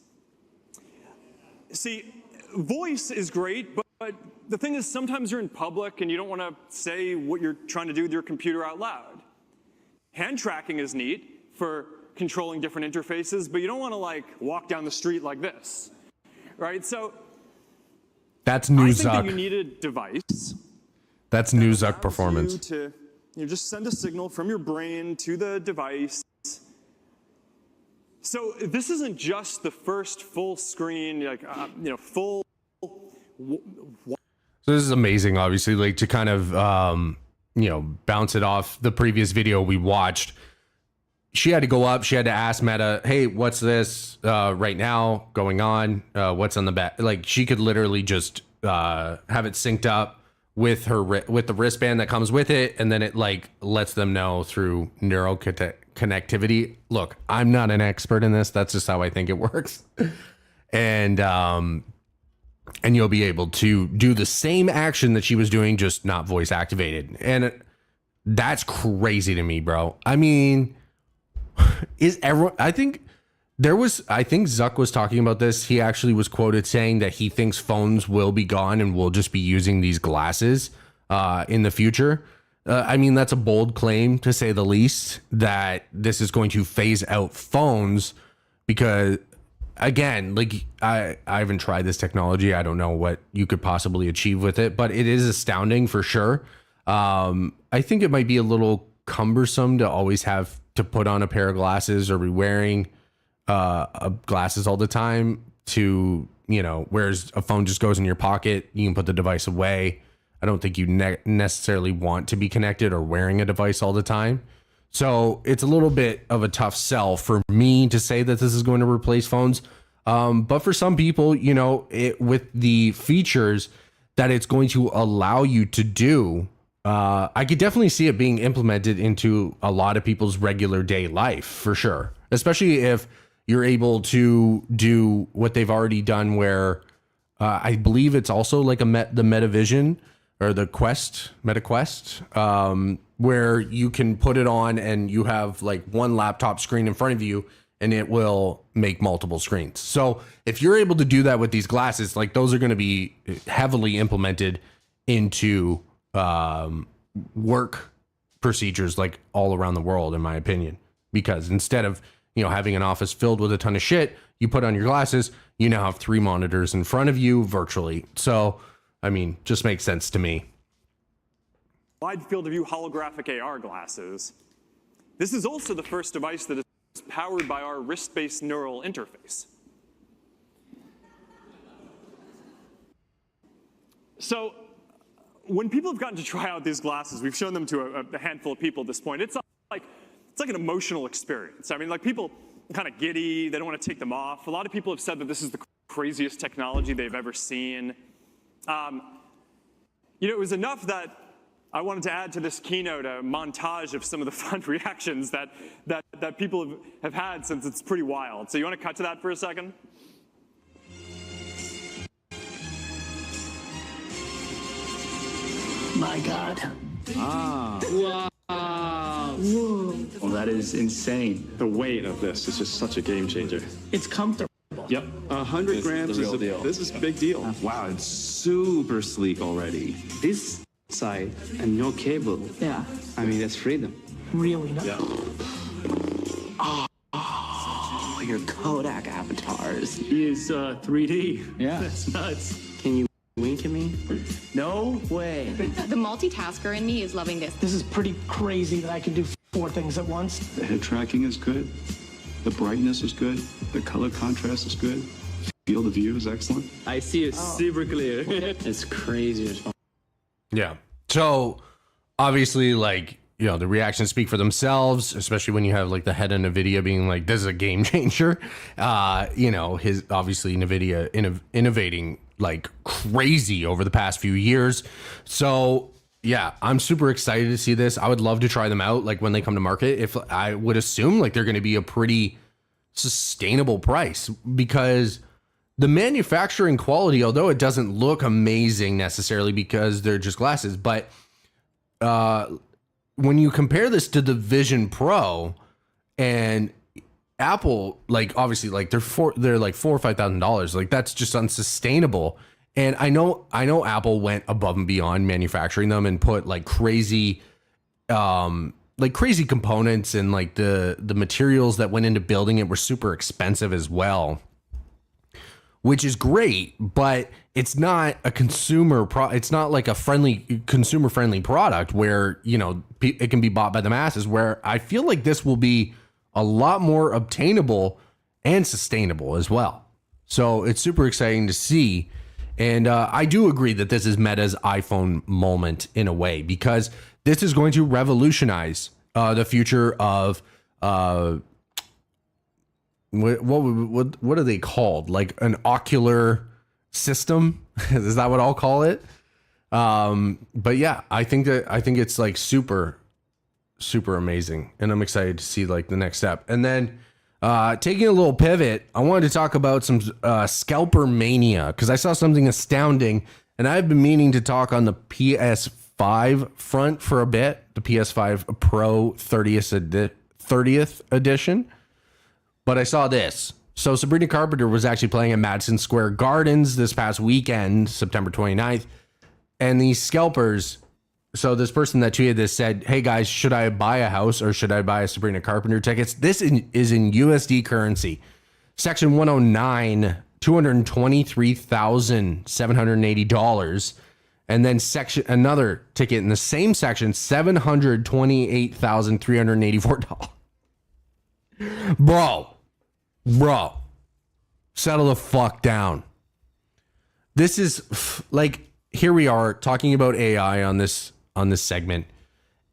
See, voice is great, but the thing is sometimes you're in public and you don't want to say what you're trying to do with your computer out loud. Hand tracking is neat for controlling different interfaces, but you don't want to like walk down the street like this, right? So that's new I think that Zuck. you need a device. That's new Zuck performance. You to just send a signal from your brain to the device. So this isn't just the first full screen, like full. So this is amazing, obviously, like to kind of bounce it off the previous video we watched. She had to go up. She had to ask Meta, "Hey, what's this right now going on? What's on the back?" Like she could literally just have it synced up with the wristband that comes with it, and then it like lets them know through neural connectivity. Look, I'm not an expert in this. That's just how I think it works. And you'll be able to do the same action that she was doing, just not voice activated. And that's crazy to me, bro. I mean, I think Zuck was talking about this. He actually was quoted saying that he thinks phones will be gone and we'll just be using these glasses in the future. I mean, that's a bold claim to say the least, that this is going to phase out phones because, again, like I haven't tried this technology. I don't know what you could possibly achieve with it, but it is astounding for sure. I think it might be a little cumbersome to always have to put on a pair of glasses or be wearing glasses all the time to, whereas a phone just goes in your pocket, you can put the device away. I don't think you necessarily want to be connected or wearing a device all the time. So it's a little bit of a tough sell for me to say that this is going to replace phones. But for some people, with the features that it's going to allow you to do, I could definitely see it being implemented into a lot of people's regular day life for sure, especially if you're able to do what they've already done where I believe it's also like the MetaVision or the Meta Quest, where you can put it on and you have like one laptop screen in front of you and it will make multiple screens. So if you're able to do that with these glasses, like those are going to be heavily implemented into work procedures like all around the world, in my opinion, because instead of you know, having an office filled with a ton of shit, you put on your glasses, you now have 3 monitors in front of you virtually. So, I mean, just makes sense to me. Wide field of view holographic AR glasses. This is also the first device that is powered by our wrist-based neural interface. So, when people have gotten to try out these glasses, we've shown them to a handful of people at this point. It's like an emotional experience. I mean, like, people kind of giddy, they don't want to take them off. A lot of people have said that this is the craziest technology they've ever seen. You know, it was enough that I wanted to add to this keynote a montage of some of the fun reactions that people have had, since it's pretty wild. So you want to cut to that for a second? My God. Wow. Well, that is insane. The weight of this is just such a game changer. It's comfortable. Yep. 100 grams is this is a big deal. Wow, it's super sleek already. This side and no cable. Yeah. I mean, that's freedom. Really nice. Yeah. Oh, your Kodak avatars. He is 3D. Yeah. That's nuts. Can you wink at me? No way. The multitasker in me is loving this. This is pretty crazy that I can do 4 things at once. The head tracking is good. The brightness is good. The color contrast is good. Field of view is excellent. I see it super clear. It's crazy as fuck. Yeah. So obviously, like, you know, the reactions speak for themselves, especially when you have like the head of NVIDIA being like, this is a game changer. You know, his obviously NVIDIA innovating like crazy over the past few years. So yeah, I'm super excited to see this. I would love to try them out like when they come to market. If I would assume like they're going to be a pretty sustainable price, because the manufacturing quality, although it doesn't look amazing necessarily because they're just glasses, but when you compare this to the Vision Pro and Apple, like obviously like they're like $4,000 or $5,000, like that's just unsustainable. And I know Apple went above and beyond manufacturing them and put like crazy components, and like the materials that went into building it were super expensive as well, which is great, but it's not a it's not like a consumer friendly product where, you know, it can be bought by the masses, where I feel like this will be a lot more obtainable and sustainable as well. So it's super exciting to see. And I do agree that this is Meta's iPhone moment in a way, because this is going to revolutionize the future of what are they called? Like an ocular system? Is that what I'll call it? But yeah, I think it's like super, super amazing, and I'm excited to see like the next step. And then taking a little pivot, I wanted to talk about some scalper mania, because I saw something astounding, and I've been meaning to talk on the PS5 front for a bit, the PS5 Pro 30th edition. But I saw this. So Sabrina Carpenter was actually playing at Madison Square Gardens this past weekend, September 29th. And these scalpers, so this person that tweeted this said, hey guys, should I buy a house or should I buy a Sabrina Carpenter tickets? This is in USD currency. Section 109, $223,780. And then another ticket in the same section, $728,384. Bro, settle the fuck down. This is like, here we are talking about AI on this segment,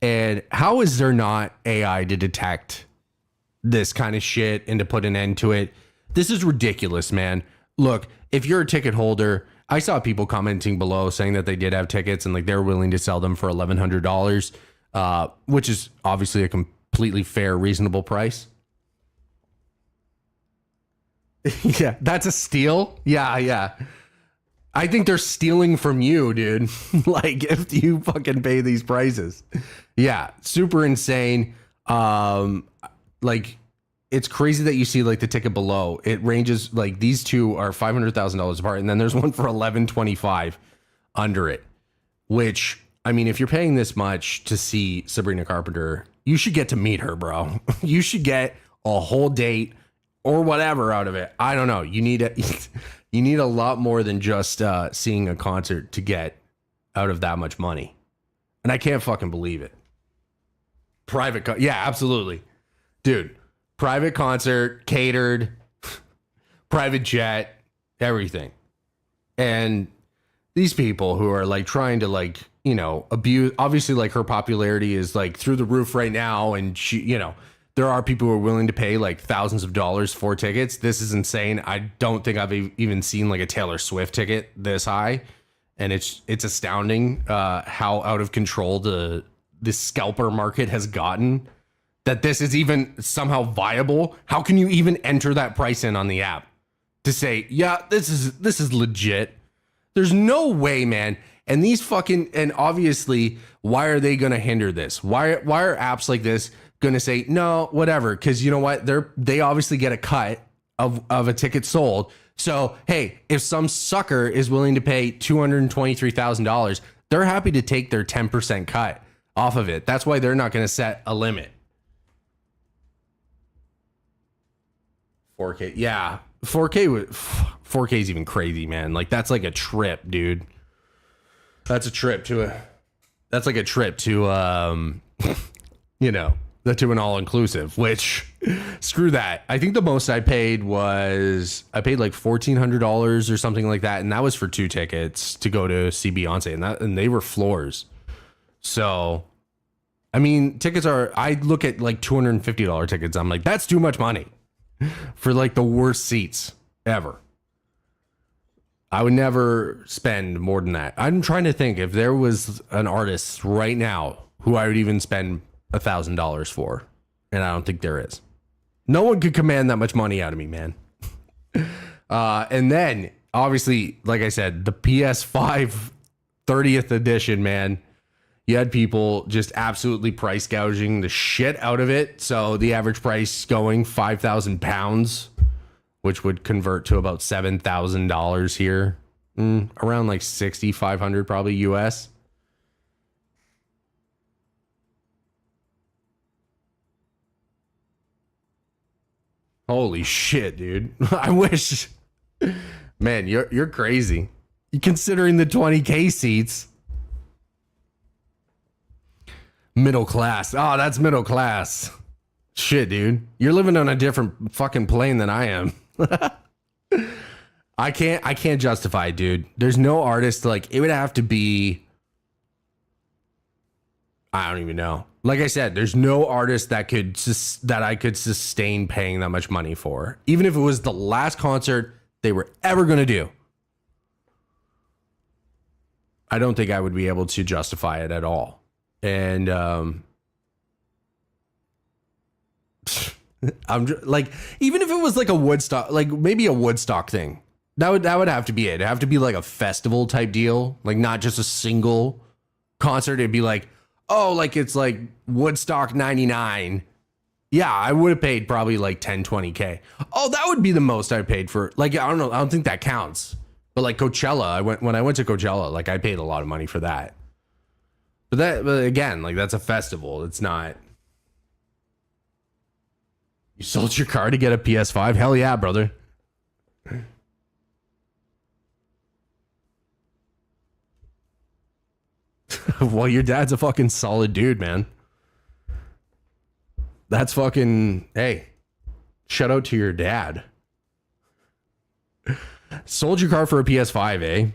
and how is there not AI to detect this kind of shit and to put an end to it? This is ridiculous, man. Look, if you're a ticket holder, I saw people commenting below saying that they did have tickets and like they're willing to sell them for $1,100, which is obviously a completely fair, reasonable price. Yeah, that's a steal. Yeah. I think they're stealing from you, dude. Like, if you fucking pay these prices. Yeah, super insane. Like, it's crazy that you see like the ticket below. It ranges, like, these two are $500,000 apart, and then there's one for $1,125 under it. Which, I mean, if you're paying this much to see Sabrina Carpenter, you should get to meet her, bro. You should get a whole date or whatever out of it. I don't know. You need you need a lot more than just seeing a concert to get out of that much money. And I can't fucking believe it. Yeah, absolutely. Dude, private concert, catered, private jet, everything. And these people who are like trying to like, you know, abuse, obviously like her popularity is like through the roof right now. And she, you know, there are people who are willing to pay like thousands of dollars for tickets. This is insane. I don't think I've even seen like a Taylor Swift ticket this high. And it's astounding how out of control the scalper market has gotten, that this is even somehow viable. How can you even enter that price in on the app to say, yeah, this is legit? There's no way, man. And these fucking, and obviously, why are they going to hinder this? Why are apps like this going to say, no, whatever? Because you know what? They obviously get a cut of a ticket sold. So, hey, if some sucker is willing to pay $223,000, they're happy to take their 10% cut off of it. That's why they're not going to set a limit. 4K. Yeah. 4K is even crazy, man. Like that's like a trip, dude. That's like a trip to you know, to an all-inclusive, which screw that. I think the most I paid like $1,400 or something like that, and that was for 2 tickets to go to see Beyonce, and they were floors. So I mean, I look at like $250 tickets, I'm like, that's too much money for like the worst seats ever. I would never spend more than that. I'm trying to think if there was an artist right now who I would even spend $1,000 for, and I don't think there is. No one could command that much money out of me, man. And then obviously, like I said, the PS5 30th edition, man, you had people just absolutely price gouging the shit out of it. So the average price going £5,000, which would convert to about $7,000 here, around like $6,500 probably US. Holy shit, dude! I wish, man, you're crazy. Considering the 20K seats, middle class. Oh, that's middle class. Shit, dude, you're living on a different fucking plane than I am. I can't justify it, dude. There's no artist, like, it would have to be, I don't even know. Like I said, there's no artist that I could sustain paying that much money for, even if it was the last concert they were ever going to do. I don't think I would be able to justify it at all. And I'm just, like, even if it was like a Woodstock, like maybe a Woodstock thing, that would have to be it. It'd have to be like a festival type deal, like not just a single concert. It'd be like, oh, like it's like Woodstock 99. Yeah, I would have paid probably like 10, 20K. Oh, that would be the most I paid for, like, I don't know. I don't think that counts. But like Coachella, when I went to Coachella, like I paid a lot of money for that. But again, like that's a festival. It's not. You sold your car to get a PS5? Hell yeah, brother. Well, your dad's a fucking solid dude, man. That's fucking, hey, shout out to your dad. Sold your car for a PS5, eh?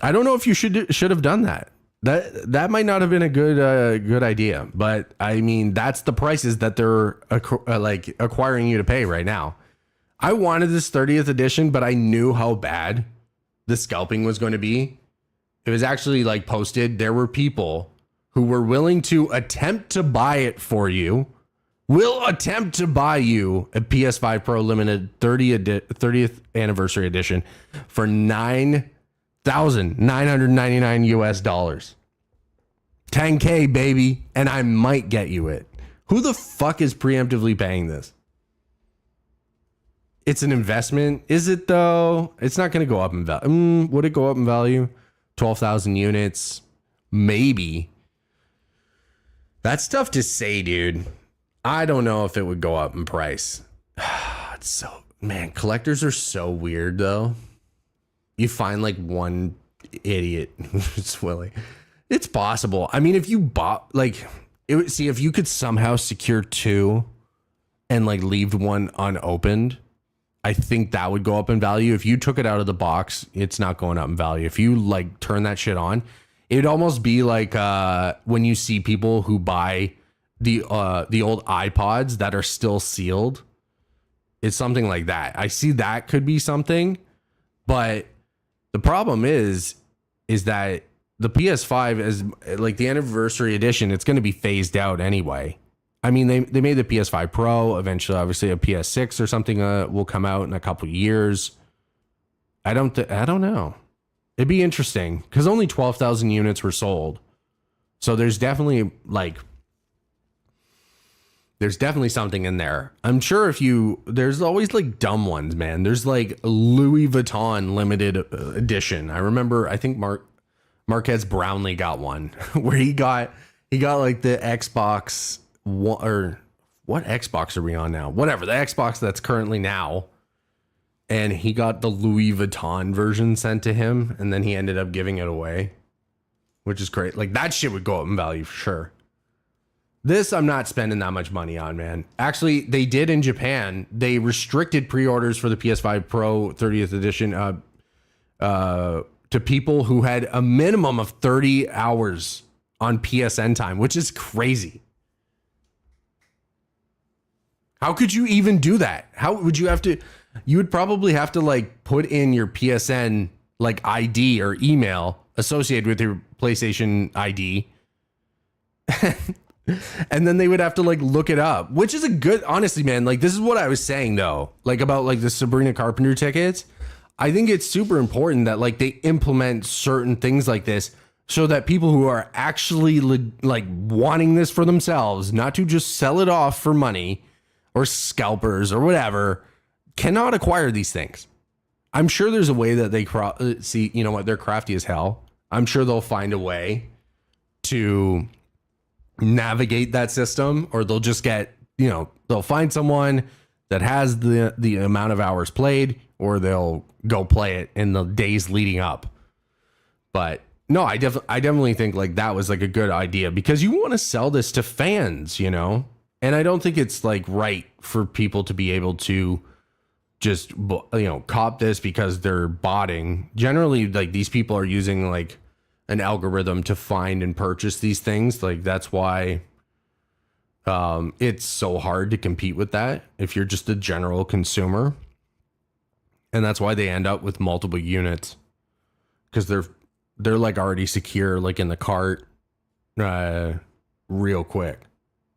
I don't know if you should have done that. That might not have been a good idea, but I mean, that's the prices that they're like acquiring you to pay right now. I wanted this 30th edition, but I knew how bad the scalping was going to be. It was actually like posted. There were people who were willing to attempt to buy it for you. Will attempt to buy you a PS5 Pro Limited 30th anniversary edition for $9,999 US dollars. 10K, baby, and I might get you it. Who the fuck is preemptively paying this? It's an investment. Is it though? It's not going to go up in value. Would it go up in value? 12,000 units, maybe. That's tough to say, dude. I don't know if it would go up in price. It's so, man, collectors are so weird though. You find like one idiot who's willing. It's possible. I mean, if you bought like it would see if you could somehow secure 2 and like leave one unopened, I think that would go up in value. If you took it out of the box, it's not going up in value. If you like turn that shit on, it'd almost be like when you see people who buy the old iPods that are still sealed. It's something like that. I see that could be something, but the problem is that the PS5 is like the anniversary edition. It's going to be phased out anyway. I mean, they made the PS5 Pro. Eventually, obviously, a PS6 or something will come out in a couple years. I don't know. It'd be interesting because only 12,000 units were sold. So there's definitely something in there. I'm sure there's always like dumb ones, man. There's like Louis Vuitton limited edition. I remember, I think Marquez Brownlee got one where he got like the Xbox or what Xbox are we on now? Whatever, the Xbox that's currently now. And he got the Louis Vuitton version sent to him, and then he ended up giving it away, which is great. Like that shit would go up in value for sure. This I'm not spending that much money on, man. Actually, they did in Japan. They restricted pre-orders for the PS5 Pro 30th edition to people who had a minimum of 30 hours on PSN time, which is crazy. How could you even do that? How would you have to? You would probably have to like put in your PSN like ID or email associated with your PlayStation ID. And then they would have to like look it up, which is a good, honestly, man, like this is what I was saying though, like about like the Sabrina Carpenter tickets. I think it's super important that like they implement certain things like this so that people who are actually like wanting this for themselves, not to just sell it off for money or scalpers or whatever, cannot acquire these things. I'm sure there's a way that they see, you know what, they're crafty as hell. I'm sure they'll find a way to navigate that system, or they'll just get, you know, they'll find someone that has the amount of hours played, or they'll go play it in the days leading up. But no, I definitely think like that was like a good idea because you want to sell this to fans, you know? And I don't think it's like right for people to be able to just, you know, cop this because they're botting. Generally, like these people are using like an algorithm to find and purchase these things. Like that's why it's so hard to compete with that if you're just a general consumer. And that's why they end up with multiple units, because they're like already secure, like in the cart real quick,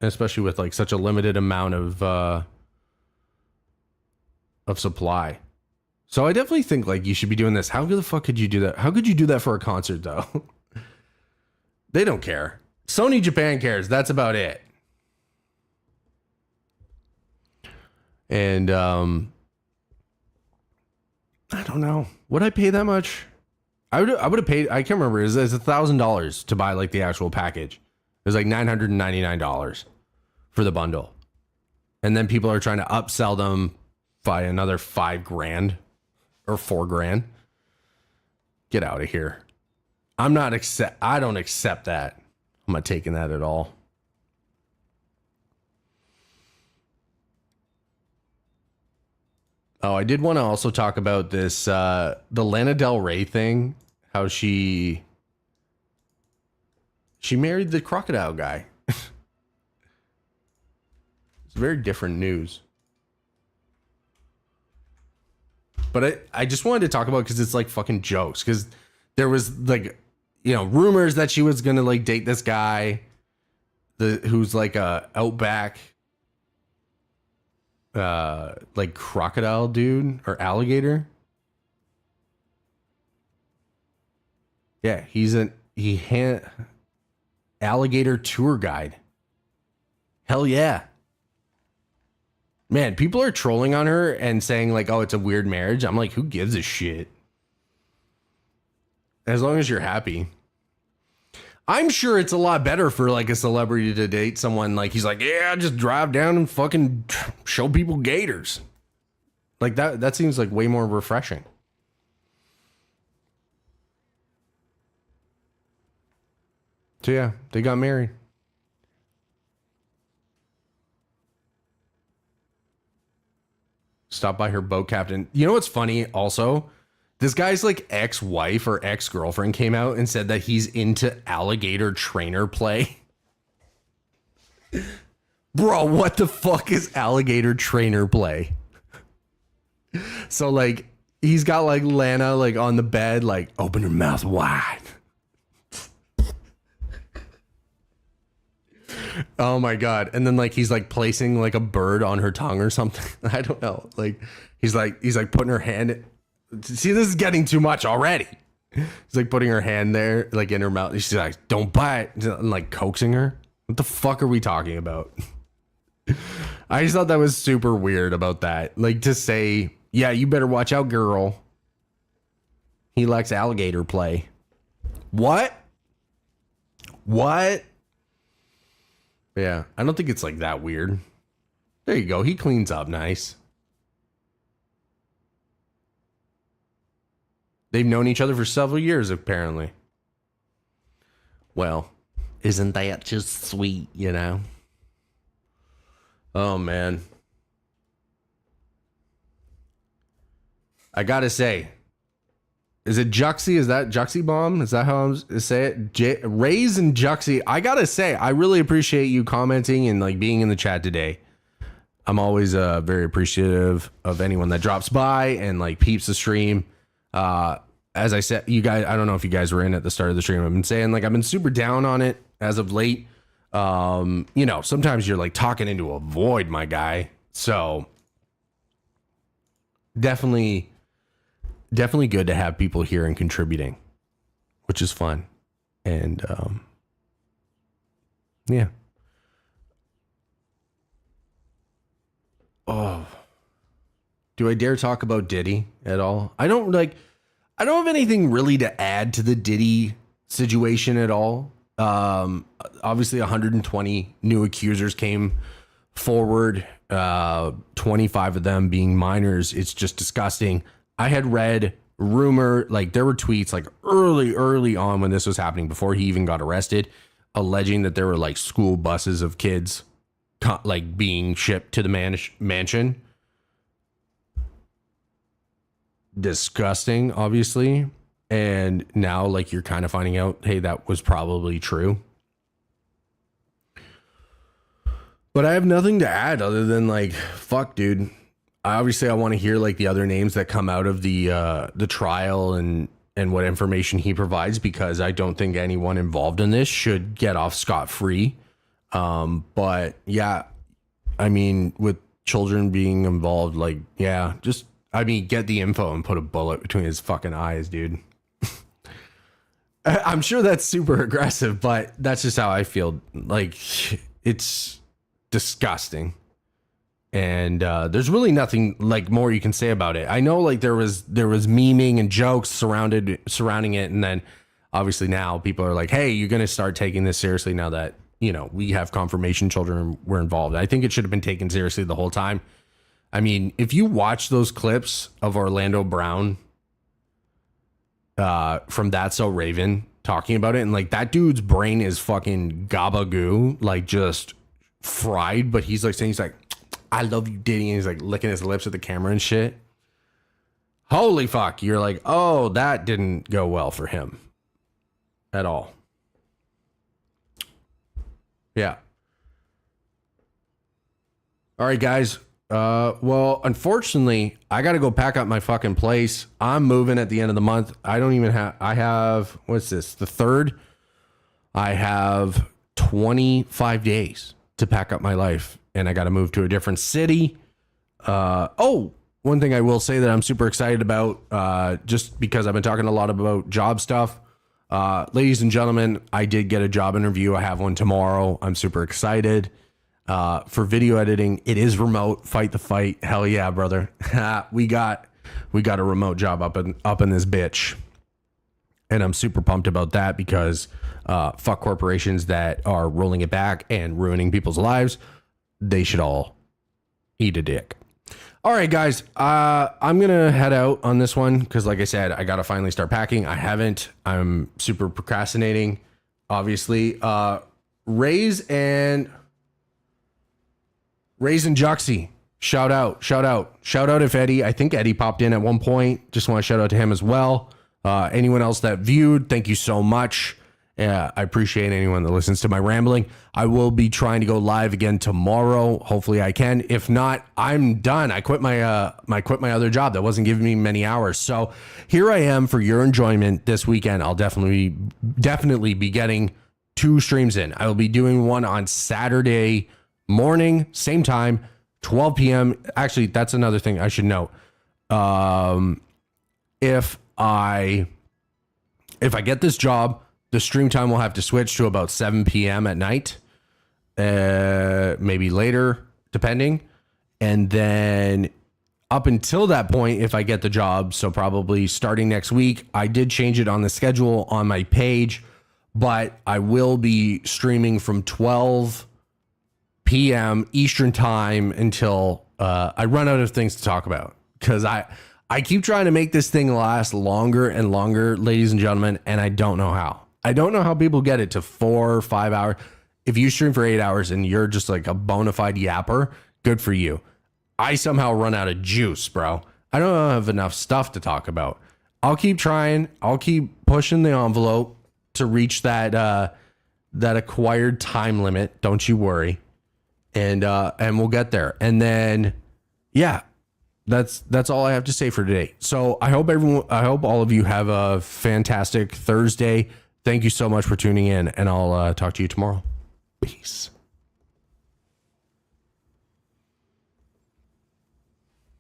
especially with like such a limited amount of supply. So I definitely think like you should be doing this. How the fuck could you do that? How could you do that for a concert though? They don't care. Sony Japan cares. That's about it. And I don't know. Would I pay that much? I would have paid. I can't remember. It's $1,000 to buy like the actual package. It was like $999 for the bundle, and then people are trying to upsell them by another $5,000 or $4,000. Get out of here. I don't accept that. I'm not taking that at all. Oh, I did want to also talk about this, the Lana Del Rey thing, how she married the crocodile guy. It's very different news. But I just wanted to talk about it because it's like fucking jokes. Because there was like, you know, rumors that she was going to like date this guy who's like a outback like crocodile dude or alligator. Yeah, he's alligator tour guide. Hell yeah. Man, people are trolling on her and saying like, oh, it's a weird marriage. I'm like, who gives a shit? As long as you're happy. I'm sure it's a lot better for like a celebrity to date someone like he's like, yeah, just drive down and fucking show people gators. Like that seems like way more refreshing. So yeah, they got married. Stopped by her boat captain. You know what's funny also? This guy's like ex-wife or ex-girlfriend came out and said that he's into alligator trainer play. Bro, what the fuck is alligator trainer play? So like he's got like Lana like on the bed, like open her mouth wide. Oh my God. And then like he's like placing like a bird on her tongue or something. I don't know. Like he's like putting her hand. See, this is getting too much already. He's like putting her hand there, like in her mouth. She's like, don't bite. And like coaxing her. What the fuck are we talking about? I just thought that was super weird about that. Like to say, yeah, you better watch out, girl. He likes alligator play. What? What? Yeah, I don't think it's like that weird. There you go. He cleans up nice. They've known each other for several years, apparently. Well, isn't that just sweet, you know? Oh, man. I gotta say, is it Juxie? Is that Juxie Bomb? Is that how I'm say it? Rays and Juxie. I gotta say, I really appreciate you commenting and like being in the chat today. I'm always very appreciative of anyone that drops by and like peeps the stream. As I said, you guys, I don't know if you guys were in at the start of the stream. I've been saying like I've been super down on it as of late. You know, sometimes you're like talking into a void, my guy. So definitely good to have people here and contributing, which is fun. And yeah. Oh, do I dare talk about Diddy at all? I don't have anything really to add to the Diddy situation at all. Obviously 120 new accusers came forward, 25 of them being minors. It's just disgusting. I had read rumor, like there were tweets like early on when this was happening before he even got arrested, alleging that there were like school buses of kids like being shipped to the mansion. Disgusting, obviously. And now like you're kind of finding out, hey, that was probably true. But I have nothing to add other than like, fuck, dude. I want to hear like the other names that come out of the trial and what information he provides, because I don't think anyone involved in this should get off scot-free. But yeah, I mean, with children being involved, like, yeah, just, I mean, get the info and put a bullet between his fucking eyes, dude. I'm sure that's super aggressive, but that's just how I feel. Like, it's disgusting. And there's really nothing like more you can say about it. I know like there was memeing and jokes surrounding it, and then obviously now people are like, hey, you're gonna start taking this seriously now that, you know, we have confirmation children were involved. I think it should have been taken seriously the whole time. I mean, if you watch those clips of Orlando Brown from That's So Raven talking about it, and like that dude's brain is fucking gabagoo, like just fried, but he's like saying, he's like, I love you, Diddy, and he's like licking his lips at the camera and shit. Holy fuck. You're like, oh, that didn't go well for him at all. Yeah. All right, guys. Well, unfortunately, I got to go pack up my fucking place. I'm moving at the end of the month. I have, what's this? The 3rd. I have 25 days to pack up my life, and I got to move to a different city. One thing I will say that I'm super excited about, just because I've been talking a lot about job stuff. Ladies and gentlemen, I did get a job interview. I have one tomorrow. I'm super excited. For video editing, it is remote. Fight the fight. Hell yeah, brother. we got a remote job up in this bitch. And I'm super pumped about that because fuck corporations that are rolling it back and ruining people's lives. They should all eat a dick. All right, guys, I'm going to head out on this one because, like I said, I got to finally start packing. I haven't. I'm super procrastinating, obviously. Raise and Juxie, shout out if Eddie, I think Eddie popped in at one point. Just want to shout out to him as well. Anyone else that viewed, thank you so much. I appreciate anyone that listens to my rambling. I will be trying to go live again tomorrow. Hopefully I can. If not, I'm done. I quit my other job that wasn't giving me many hours. So here I am for your enjoyment this weekend. I'll definitely be getting 2 streams in. I will be doing one on Saturday morning, same time, 12 p.m. Actually, that's another thing I should note. If I get this job, the stream time will have to switch to about 7 p.m. at night, maybe later, depending. And then up until that point, if I get the job, so probably starting next week, I did change it on the schedule on my page, but I will be streaming from 12 p.m. Eastern time until I run out of things to talk about, because I keep trying to make this thing last longer and longer, ladies and gentlemen, and I don't know how. I don't know how people get it to 4 or 5 hours. If you stream for 8 hours and you're just like a bona fide yapper, good for you. I somehow run out of juice, bro. I don't have enough stuff to talk about. I'll keep trying. I'll keep pushing the envelope to reach that acquired time limit. Don't you worry. And we'll get there. And then, yeah, that's all I have to say for today. So I hope all of you have a fantastic Thursday. Thank you so much for tuning in, and I'll talk to you tomorrow. Peace.